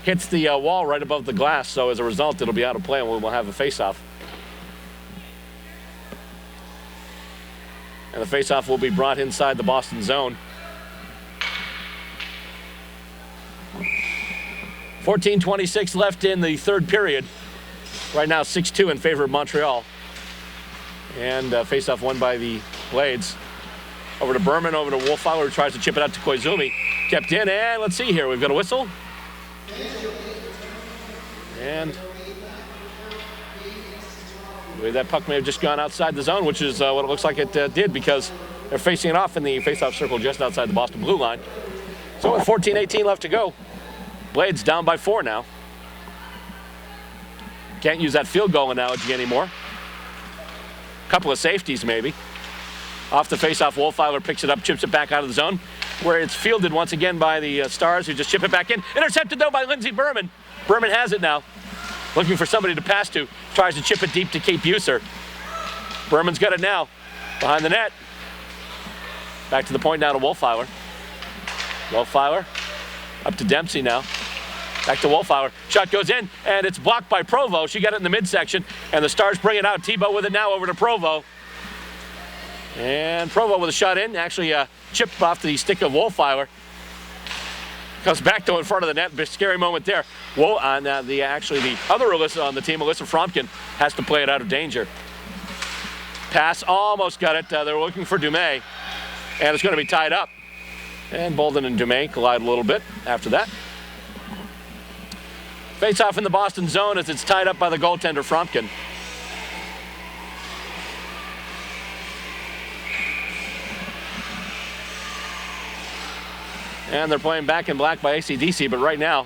hits the wall right above the glass, so as a result, it'll be out of play and we'll have a face-off. And the face-off will be brought inside the Boston zone. 14:26 left in the third period. Right now, 6-2 in favor of Montreal. And face-off won by the Blades. Over to Berman, over to Wolfowler, who tries to chip it out to Koizumi. Kept in, and let's see here. We've got a whistle. And I believe that puck may have just gone outside the zone, which is what it looks like it did, because they're facing it off in the face-off circle just outside the Boston blue line. So with 14:18 left to go, Blades down by 4 now. Can't use that field goal analogy anymore. Couple of safeties maybe. Off the face-off, Wolfowler picks it up, chips it back out of the zone, where it's fielded once again by the Stars, who just chip it back in. Intercepted, though, by Lindsey Berman. Berman has it now. Looking for somebody to pass to. Tries to chip it deep to Kate Buser. Berman's got it now. Behind the net. Back to the point now to Wolfowler. Wolfowler up to Dempsey now. Back to Wolfowler. Shot goes in, and it's blocked by Provo. She got it in the midsection, and the Stars bring it out. Tebow with it now over to Provo. And Provo with a shot in. Actually chipped off the stick of Wolfowler. Comes back though in front of the net. Scary moment there. Whoa, on the other Alyssa on the team, Alyssa Fromkin, has to play it out of danger. Pass, almost got it. They're looking for Dumais, and it's going to be tied up. And Bolden and Dumais collide a little bit after that. Face off in the Boston zone as it's tied up by the goaltender Fromkin. And they're playing Back in Black by AC/DC, but right now,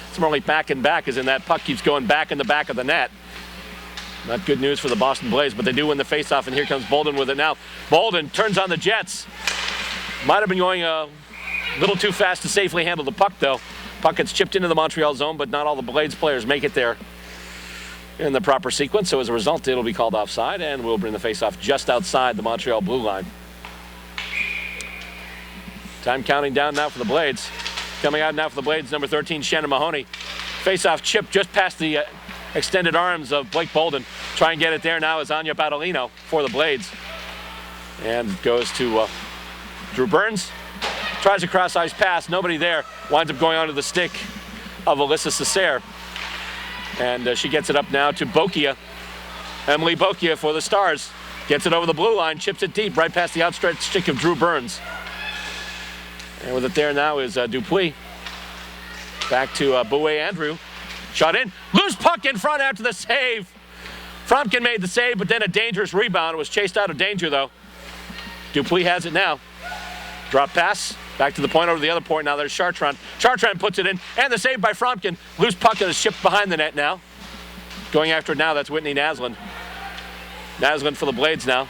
it's more like Back in Back, as in that puck keeps going back in the back of the net. Not good news for the Boston Blaze, but they do win the faceoff, and here comes Bolden with it now. Bolden turns on the Jets. Might have been going a little too fast to safely handle the puck, though. Puck gets chipped into the Montreal zone, but not all the Blades players make it there in the proper sequence, so as a result, it'll be called offside, and we'll bring the faceoff just outside the Montreal blue line. Time counting down now for the Blades. Coming out now for the Blades, number 13, Shannon Mahoney. Face-off chip just past the extended arms of Blake Bolden. Try and get it there now is Anya Battolino for the Blades. And it goes to Drew Burns. Tries a cross-ice pass, nobody there. Winds up going onto the stick of Alyssa Cesare. And she gets it up now to Bokia. Emily Bokia for the Stars. Gets it over the blue line, chips it deep, right past the outstretched stick of Drew Burns. And with it there now is Dupuis. Back to Bouet Andrew. Shot in. Loose puck in front after the save. Fromkin made the save, but then a dangerous rebound. It was chased out of danger, though. Dupuis has it now. Drop pass. Back to the point over to the other point. Now there's Chartrand. Chartrand puts it in. And the save by Fromkin. Loose puck is shipped behind the net now. Going after it now, that's Whitney Naslund. Naslund for the Blades now.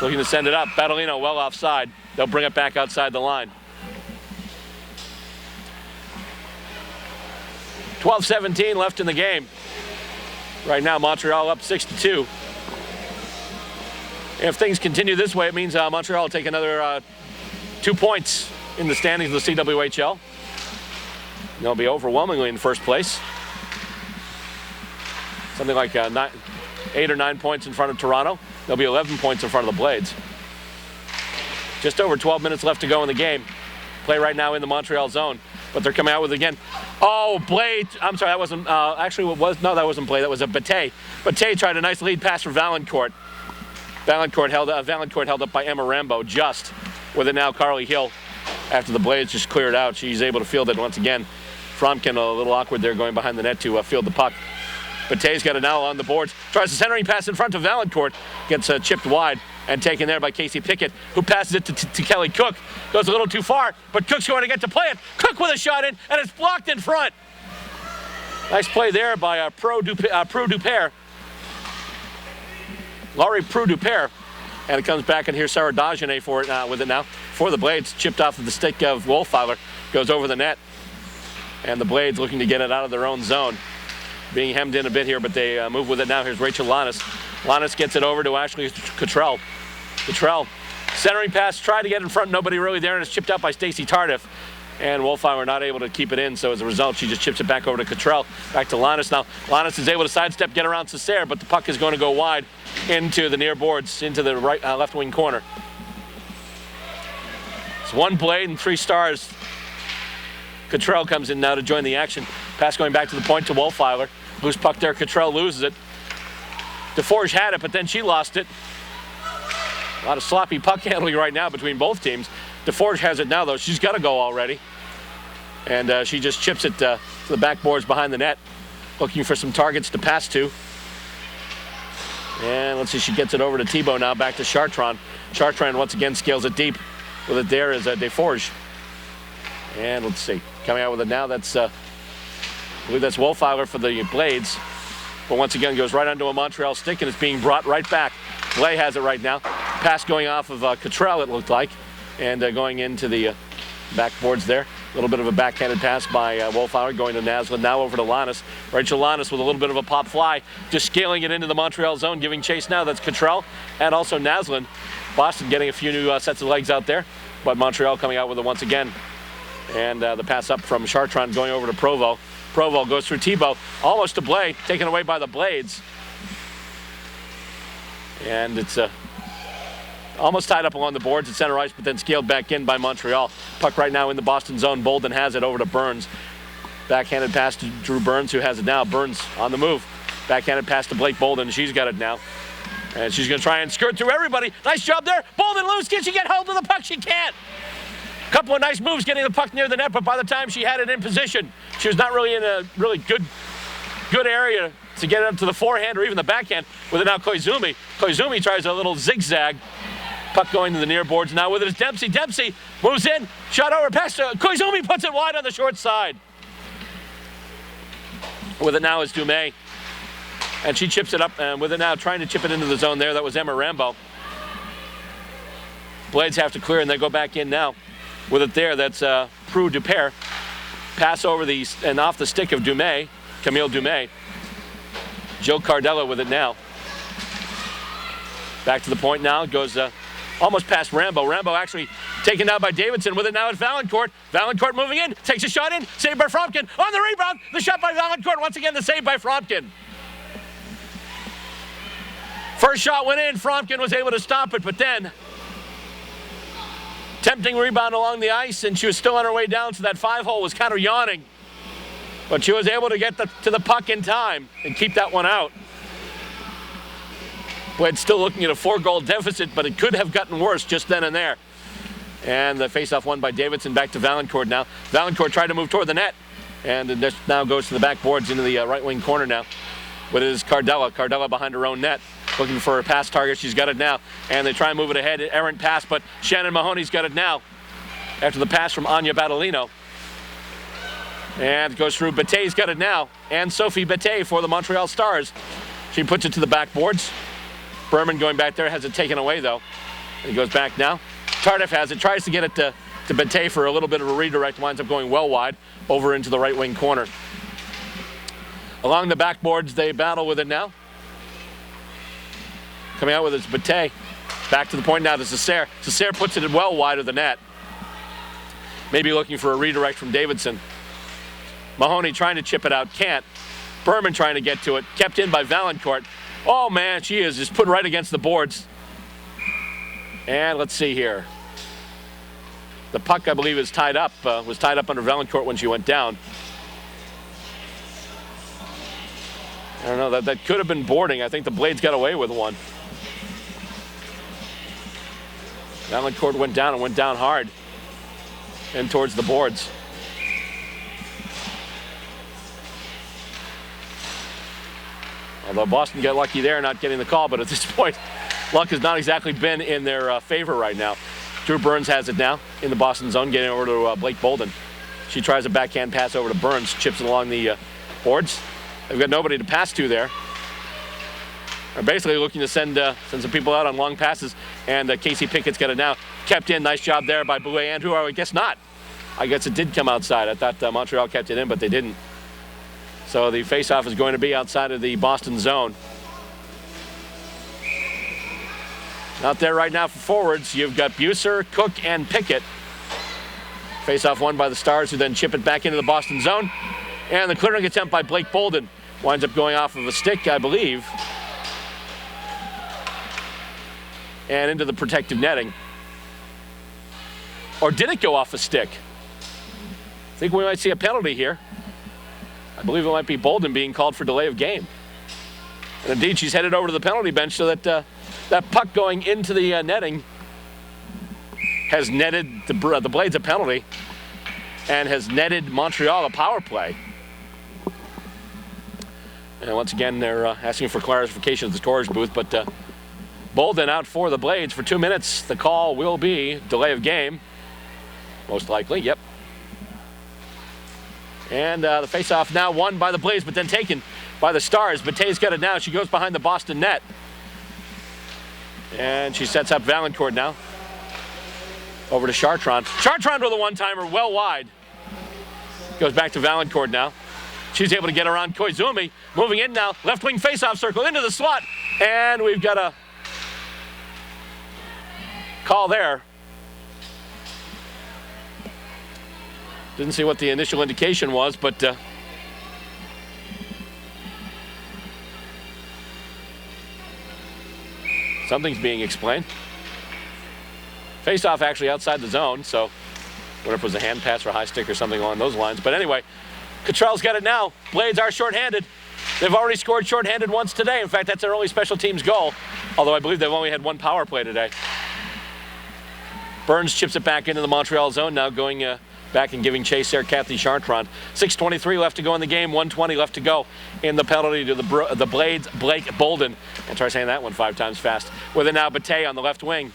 Looking to send it up. Battolino well offside. They'll bring it back outside the line. 12:17 left in the game. Right now, Montreal up 6-2. If things continue this way, it means Montreal will take another 2 points in the standings of the CWHL. They'll be overwhelmingly in first place. Something like 8 or 9 points in front of Toronto. They'll be 11 points in front of the Blades. Just over 12 minutes left to go in the game. Play right now in the Montreal zone, but they're coming out with it again. Oh, Blade. I'm sorry, that wasn't, actually what was, no, that wasn't Blade, that was a Bettez. Bettez tried a nice lead pass for Vaillancourt. Vaillancourt held up by Emma Rambo just with it now Carly Hill. After the Blades just cleared out, she's able to field it once again. Fromkin a little awkward there going behind the net to field the puck. Bettez got it now on the boards. Tries a centering pass in front of Vaillancourt. Gets chipped wide and taken there by Casey Pickett, who passes it to Kelly Cook. Goes a little too far, but Cook's going to get to play it. Cook with a shot in, and it's blocked in front. Nice play there by Prue Dupere. Laurie Prue Dupere. And it comes back, and here's Sarah Dagenet for it with it now. For the Blades, chipped off of the stick of Wolfowler. Goes over the net. And the Blades looking to get it out of their own zone. Being hemmed in a bit here, but they move with it now. Here's Rachel Lannis. Lannis gets it over to Ashley Cottrell. Cottrell, centering pass, tried to get in front, nobody really there, and it's chipped out by Stacey Tardif. and Wolfheimer not able to keep it in, so as a result, she just chips it back over to Cottrell. Back to LLANES now. LLANES is able to sidestep, get around Cessair, but the puck is going to go wide into the near boards, into the right left wing corner. It's 1 Blade and 3 Stars. Cottrell comes in now to join the action. Pass going back to the point to Wolfheimer. Loose puck there, Cottrell loses it. DeForge had it, but then she lost it. A lot of sloppy puck handling right now between both teams. DeForge has it now, though. She's got to go already. And she just chips it to the backboards behind the net, looking for some targets to pass to. And let's see, she gets it over to Thibault now, back to Chartrand. Chartrand once again scales it deep. With it there is DeForge. And let's see, coming out with it now, that's, I believe that's Wolfheimer for the Blades. But once again, goes right onto a Montreal stick, and it's being brought right back. Blay has it right now. Pass going off of Cottrell, it looked like, and going into the backboards there. A little bit of a backhanded pass by Wolfheimer, going to Naslund, now over to LLANES. Rachel LLANES with a little bit of a pop fly, just scaling it into the Montreal zone, giving chase now. That's Cottrell and also Naslund. Boston getting a few new sets of legs out there, but Montreal coming out with it once again. And the pass up from Chartrand going over to Provo. Provo goes through Thibault, almost to Blay, taken away by the Blades. And it's almost tied up along the boards at center ice, but then scaled back in by Montreal. Puck right now in the Boston zone. Bolden has it over to Burns. Backhanded pass to Drew Burns, who has it now. Burns on the move. Backhanded pass to Blake Bolden. She's got it now. And she's going to try and skirt through everybody. Nice job there. Bolden loose. Can she get hold of the puck? She can't. Couple of nice moves getting the puck near the net, but by the time she had it in position, she was not really in a really good area to get it up to the forehand or even the backhand. With it now, KOIZUMI. KOIZUMI tries a little zigzag. Puck going to the near boards now. With it is Dempsey. Dempsey moves in, shot over, pass to KOIZUMI, puts it wide on the short side. With it now is Dumais. And she chips it up, and with it now trying to chip it into the zone there. That was Emma Rambo. Blades have to clear, and they go back in now. With it there, that's Prue Dupere. Pass over and off the stick of Dumais, Camille Dumais. Jill Cardella with it now. Back to the point now, goes almost past Rambo. Rambo actually taken down by Davidson. With it now at Vaillancourt. Vaillancourt moving in, takes a shot in, saved by Fromkin. On the rebound, the shot by Vaillancourt. Once again, the save by Fromkin. First shot went in, Fromkin was able to stop it, but then tempting rebound along the ice, and she was still on her way down, so that 5-hole was kind of yawning. But she was able to get to the puck in time and keep that one out. Blade still looking at a 4-goal deficit, but it could have gotten worse just then and there. And the face-off won by Davidson, back to Vaillancourt now. Vaillancourt tried to move toward the net, and it now goes to the backboards into the right wing corner now. With it is Cardella. Cardella behind her own net, looking for a pass target. She's got it now, and they try and move it ahead. Errant pass, but Shannon Mahoney's got it now after the pass from Anya Battolino. And it goes through. Bettez's got it now. ANN-SOPHIE Bettez for the Montreal Stars. She puts it to the backboards. Berman going back there, has it taken away though. And he goes back now. Tardif has it, tries to get it to Bettez for a little bit of a redirect, winds up going well wide over into the right wing corner. Along the backboards, they battle with it now. Coming out with it is Bettez. Back to the point now to Cessair. Cessair puts it well wide of the net. Maybe looking for a redirect from Davidson. Mahoney trying to chip it out, can't. Berman trying to get to it, kept in by Vaillancourt. Oh man, she is just put right against the boards. And let's see here. The puck, I believe, is tied up, was tied up under Vaillancourt when she went down. I don't know, that could have been boarding. I think the Blades got away with one. Vaillancourt went down and went down hard and towards the boards. Although Boston got lucky there, not getting the call, but at this point, luck has not exactly been in their favor right now. Drew Burns has it now in the Boston zone, getting over to Blake Bolden. She tries a backhand pass over to Burns, chips it along the boards. They've got nobody to pass to there. They're basically looking to send some people out on long passes, and Casey Pickett's got it now. Kept in, nice job there by Bouet, who I guess not. I guess it did come outside. I thought Montreal kept it in, but they didn't. So the face-off is going to be outside of the Boston zone. Out there right now for forwards, you've got Buser, Cook, and Pickett. Face-off won by the Stars, who then chip it back into the Boston zone. And the clearing attempt by Blake Bolden winds up going off of a stick, I believe, and into the protective netting. Or did it go off a stick? I think we might see a penalty here. I believe it might be Bolden being called for delay of game. And indeed, she's headed over to the penalty bench so that that puck going into the netting has netted the Blades a penalty and has netted Montreal a power play. And once again, they're asking for clarification at the scorer's booth, but Bolden out for the Blades for 2 minutes. The call will be delay of game, most likely, yep. And the face-off now won by the Blades, but then taken by the Stars. BETTEZ got it now. She goes behind the Boston net. And she sets up VAILLANCOURT now. Over to Chartrand. Chartrand with a one-timer, well wide. Goes back to VAILLANCOURT now. She's able to get around KOIZUMI. Moving in now, left wing face-off circle into the slot. And we've got a call there. Didn't see what the initial indication was, but something's being explained. Face-off actually outside the zone, so I wonder if it was a hand pass or a high stick or something along those lines. But anyway, Cottrell's got it now. Blades are shorthanded. They've already scored shorthanded once today. In fact, that's their only special teams goal, although I believe they've only had one power play today. Burns chips it back into the Montreal zone now, going back and giving chase there, Kathy Chartrand. 6:23 left to go in the game, 1:20 left to go in the penalty to the Blades, Blake Bolden. I'll try saying that one 5 times fast. With it now, BETTEZ on the left wing.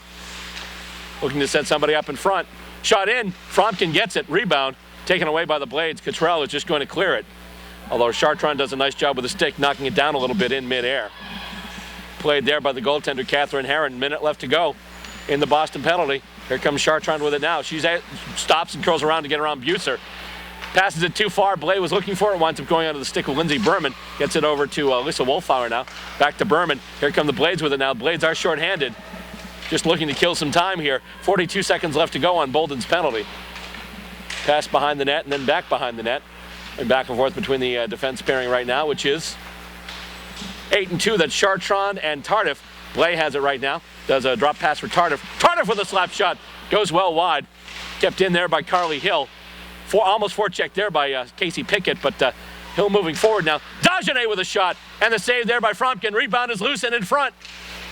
Looking to set somebody up in front. Shot in, Fromkin gets it, rebound, taken away by the Blades. Cottrell is just going to clear it. Although Chartrand does a nice job with the stick, knocking it down a little bit in midair. Played there by the goaltender, Catherine Herron. Minute left to go in the Boston penalty. Here comes Chartrand with it now. She stops and curls around to get around Buser. Passes it too far. Blade was looking for it. Winds up going onto the stick with Lindsey Berman. Gets it over to Lisa Wolfauer now. Back to Berman. Here come the Blades with it now. Blades are shorthanded. Just looking to kill some time here. 42 seconds left to go on Bolden's penalty. Pass behind the net and then back behind the net. And back and forth between the defense pairing right now, which is 8 and 2. That's Chartrand and Tardif. Blay has it right now. Does a drop pass for Tardif. Tardif with a slap shot. Goes well wide. Kept in there by Carly Hill. Almost forechecked there by Casey Pickett, but Hill moving forward now. Dagenet with a shot. And the save there by Fromkin. Rebound is loose and in front.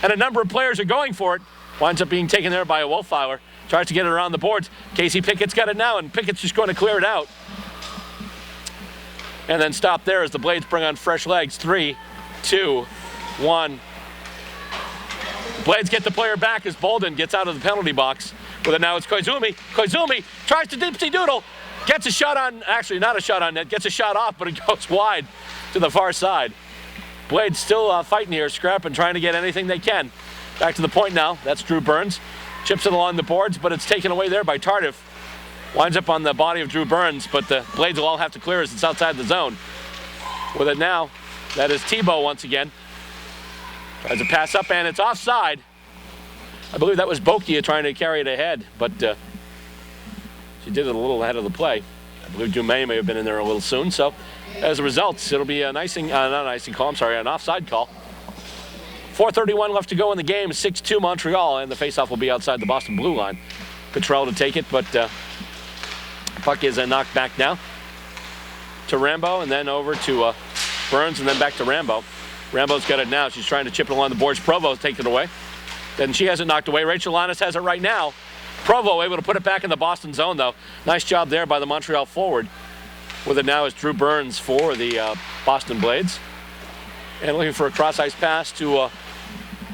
And a number of players are going for it. Winds up being taken there by a Wolfauer. Tries to get it around the boards. Casey Pickett's got it now, and Pickett's just going to clear it out. And then stop there as the Blades bring on fresh legs. 3, 2, 1. Blades get the player back as Bolden gets out of the penalty box. With it now, it's KOIZUMI. KOIZUMI tries to dipsy doodle. Gets a shot on, actually not a shot on net, gets a shot off, but it goes wide to the far side. Blades still fighting here, scrapping, trying to get anything they can. Back to the point now. That's Drew Burns. Chips it along the boards, but it's taken away there by Tardif. Winds up on the body of Drew Burns, but the Blades will all have to clear as it's outside the zone. With it now, that is Thibault once again. Tries to pass up, and it's offside. I believe that was Bokia trying to carry it ahead, but she did it a little ahead of the play. I believe Dumais may have been in there a little soon, so as a result, it'll be an icing, not an icing call, I'm sorry, an offside call. 4:31 left to go in the game, 6-2 Montreal, and the faceoff will be outside the Boston blue line. Cottrell to take it, but puck is knocked back now to Rambo, and then over to Burns, and then back to Rambo. Rambo's got it now. She's trying to chip it along the boards. Provo's taking it away. Then she has it knocked away. Rachel LLANES has it right now. Provo able to put it back in the Boston zone, though. Nice job there by the Montreal forward. With it now is Drew Burns for the Boston Blades. And looking for a cross-ice pass to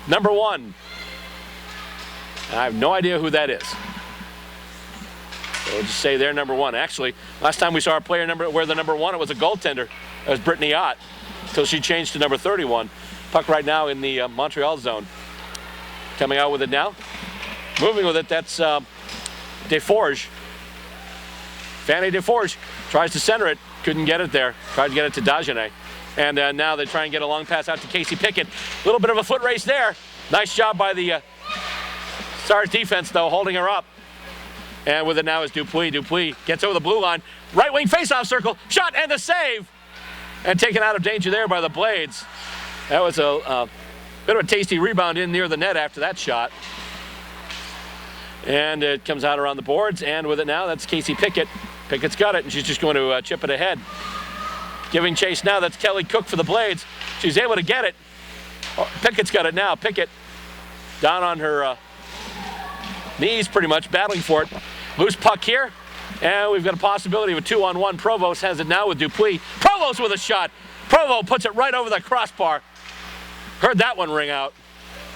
number 1. I have no idea who that is. So we'll just say they're number 1. Actually, last time we saw a player wear the number 1, it was a goaltender. It was Brittany Ott, until she changed to number 31. Puck right now in the Montreal zone. Coming out with it now. Moving with it, that's Desforges. Fanny Desforges tries to center it. Couldn't get it there. Tried to get it to Dagenet. And now they try and get a long pass out to Casey Pickett. A little bit of a foot race there. Nice job by the Stars defense, though, holding her up. And with it now is Dupuis. Dupuis gets over the blue line. Right wing faceoff circle. Shot and a save. And taken out of danger there by the Blades. That was a bit of a tasty rebound in near the net after that shot. And it comes out around the boards. And with it now, that's Casey Pickett. Pickett's got it, and she's just going to chip it ahead. Giving chase now, that's Kelly Cook for the Blades. She's able to get it. Oh, Pickett's got it now. Pickett down on her knees pretty much, battling for it. Loose puck here, and we've got a possibility of a 2-on-1. Provost has it now with Dupuis. Provost with a shot. Provo puts it right over the crossbar. Heard that one ring out.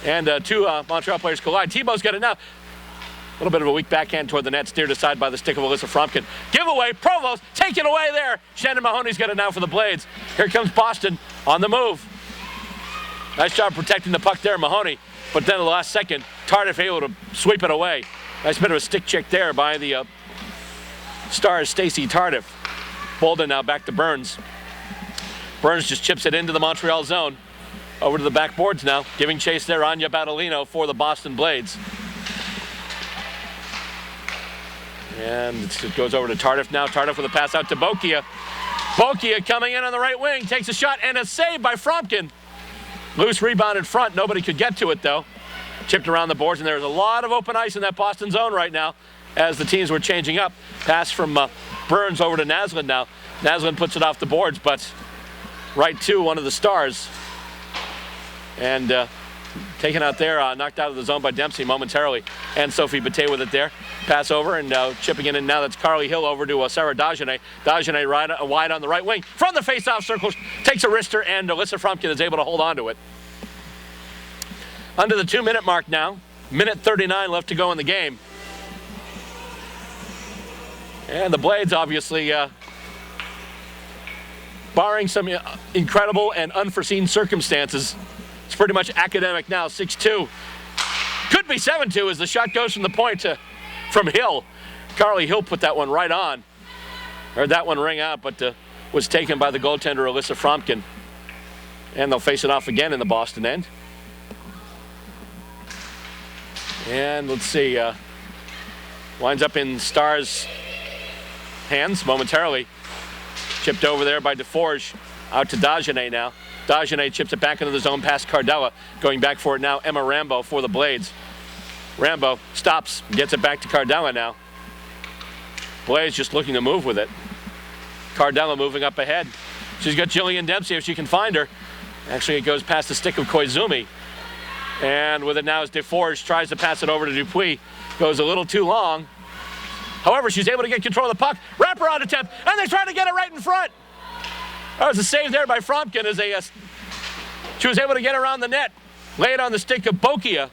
And two Montreal players collide. Thibault's got it now. A little bit of a weak backhand toward the net, steered aside by the stick of Alyssa Fromkin. Giveaway, Provost, taken away there. Shannon Mahoney's got it now for the Blades. Here comes Boston on the move. Nice job protecting the puck there, Mahoney. But then at the last second, Tardif able to sweep it away. Nice bit of a stick check there by the Stars' Stacey Tardif. Bolden now back to Burns. Burns just chips it into the Montreal zone. Over to the backboards now. Giving chase there, Anya Battolino for the Boston Blades. And it goes over to Tardif now. Tardif with a pass out to Bokia. Bokia coming in on the right wing. Takes a shot and a save by Fromkin. Loose rebound in front. Nobody could get to it, though. Chipped around the boards, and there's a lot of open ice in that Boston zone right now as the teams were changing up. Pass from Burns over to Naslund now. Naslund puts it off the boards, but right to one of the Stars. And taken out there, knocked out of the zone by Dempsey momentarily. And Sophie BETTEZ with it there. Pass over and chipping it in now. That's Carly Hill over to Sarah Dagenet. Dagenet wide on the right wing. From the face-off circle, takes a wrister, and Alyssa Fromkin is able to hold on to it. Under the 2-minute mark now. Minute 39 left to go in the game. And the Blades obviously, barring some incredible and unforeseen circumstances, it's pretty much academic now. 6-2. Could be 7-2 as the shot goes from the point from Hill. Carly Hill put that one right on. Heard that one ring out, but was taken by the goaltender, Alyssa Fromkin. And they'll face it off again in the Boston end. And let's see, winds up in Stars' hands momentarily. Chipped over there by DeForge, out to Dagenet now. Dagenet chips it back into the zone past Cardella. Going back for it now, Emma Rambo for the Blades. Rambo stops, gets it back to Cardella now. Blades just looking to move with it. Cardella moving up ahead. She's got Jillian Dempsey if she can find her. Actually, it goes past the stick of Koizumi. And with it now is DeForge, tries to pass it over to Dupuis. Goes a little too long. However, she's able to get control of the puck. Wraparound attempt, and they try to get it right in front. That was a save there by Fromkin as she was able to get around the net. Lay it on the stick of Bokia.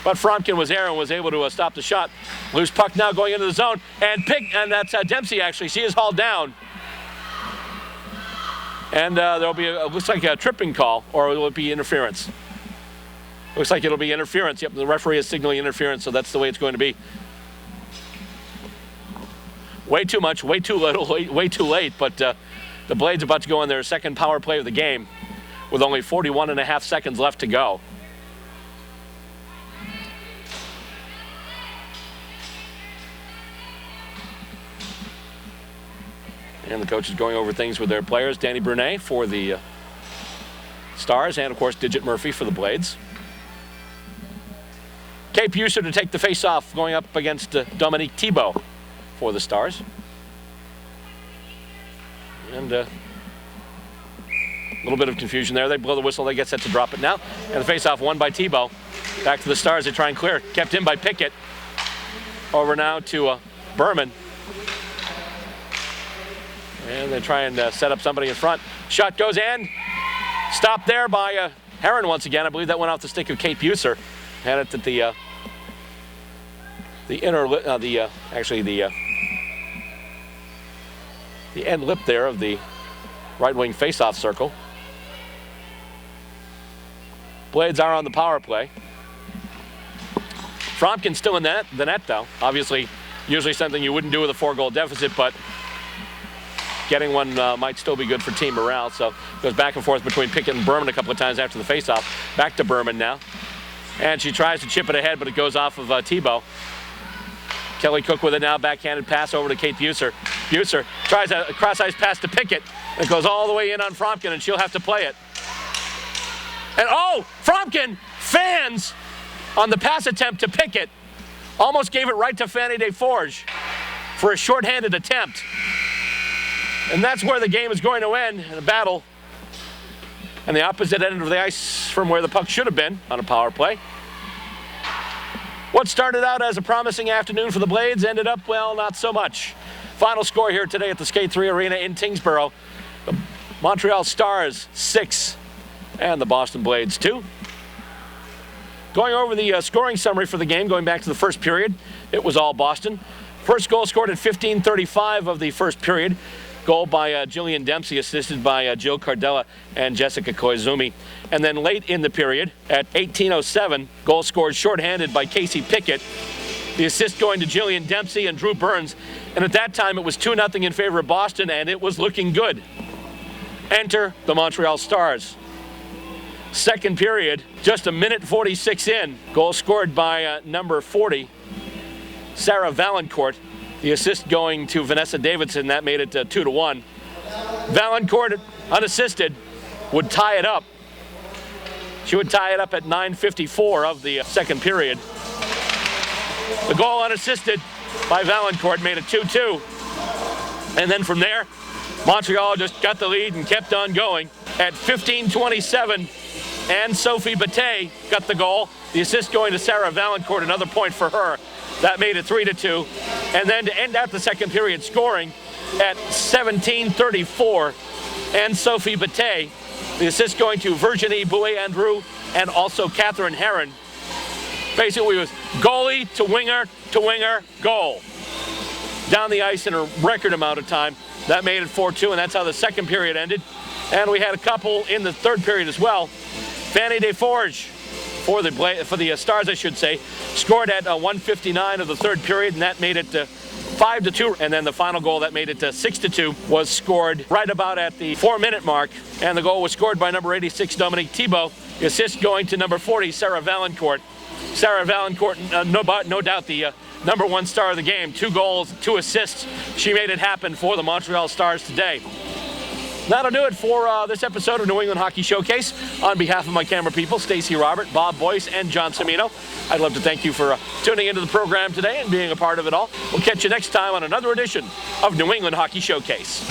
But Fromkin was there and was able to stop the shot. Loose puck now going into the zone. And that's Dempsey actually. She is hauled down. And there'll be, looks like a tripping call, or will it be interference? Looks like it'll be interference. Yep, the referee is signaling interference, so that's the way it's going to be. Way too much, way too little, way too late, but the Blades are about to go on their second power play of the game with only 41.5 seconds left to go. And the coach is going over things with their players. Danny Brunet for the Stars, and of course Digit Murphy for the Blades. Kate Buser to take the face-off, going up against Dominique Thibault for the Stars. And a little bit of confusion there. They blow the whistle, they get set to drop it now. And the face-off won by Thibault. Back to the Stars, they try and clear. Kept in by Pickett. Over now to Berman. And they try and set up somebody in front. Shot goes in. Stopped there by Heron once again. I believe that went off the stick of Kate Buser. Had it at the end lip there of the right wing face-off circle. Blades are on the power play. Fromkin's still in the net though. Obviously, usually something you wouldn't do with a 4-goal deficit, but getting one might still be good for team morale. So it goes back and forth between Pickett and Berman a couple of times after the face-off. Back to Berman now. And she tries to chip it ahead, but it goes off of Thibault. Kelly Cook with it now, backhanded pass over to Kate Buser. Buser tries a cross-ice pass to Pickett. It goes all the way in on Fromkin, and she'll have to play it. And oh, Fromkin fans on the pass attempt to Pickett. Almost gave it right to Fanny Desforges for a shorthanded attempt. And that's where the game is going to end, in a battle. And the opposite end of the ice from where the puck should have been on a power play. What started out as a promising afternoon for the Blades ended up, well, not so much. Final score here today at the Skate 3 Arena in Tyngsborough. The Montreal Stars 6 and the Boston Blades 2. Going over the scoring summary for the game, going back to the first period, it was all Boston. First goal scored at 15:35 of the first period. Goal by JILLIAN Dempsey, assisted by Jill Cardella and Jessica KOIZUMI. And then late in the period, at 18:07, goal scored shorthanded by Casey Pickett. The assist going to JILLIAN Dempsey and Drew Burns. And at that time, it was 2-0 in favor of Boston, and it was looking good. Enter the Montreal Stars. Second period, just a minute 46 in. Goal scored by number 40, Sarah Vaillancourt. The assist going to Vanessa Davidson, that made it 2-1. Vaillancourt, unassisted, would tie it up. She would tie it up at 9:54 of the second period. The goal unassisted by Vaillancourt made it 2-2. And then from there, Montreal just got the lead and kept on going. At 15:27, ANN-SOPHIE BETTEZ got the goal. The assist going to Sarah Vaillancourt, another point for her. That made it 3-2. And then to end out the second period scoring at 17:34, ANN-SOPHIE BETTEZ. The assist going to Virginie Bouet-Andrew and also Catherine Herron. Basically, it was goalie to winger, goal. Down the ice in a record amount of time. That made it 4-2, and that's how the second period ended. And we had a couple in the third period as well. Fanny Desforges, for the Stars, I should say, scored at 1:59 of the third period, and that made it 5-2. And then the final goal that made it 6-2 was scored right about at the 4-minute mark, and the goal was scored by number 86, Dominique Thibault. The assist going to number 40, Sarah Vaillancourt. Sarah Vaillancourt, no doubt the number one star of the game. 2 goals, 2 assists. She made it happen for the Montreal Stars today. That'll do it for this episode of New England Hockey Showcase. On behalf of my camera people, Stacey Robert, Bob Boyce, and John Cimino, I'd love to thank you for tuning into the program today and being a part of it all. We'll catch you next time on another edition of New England Hockey Showcase.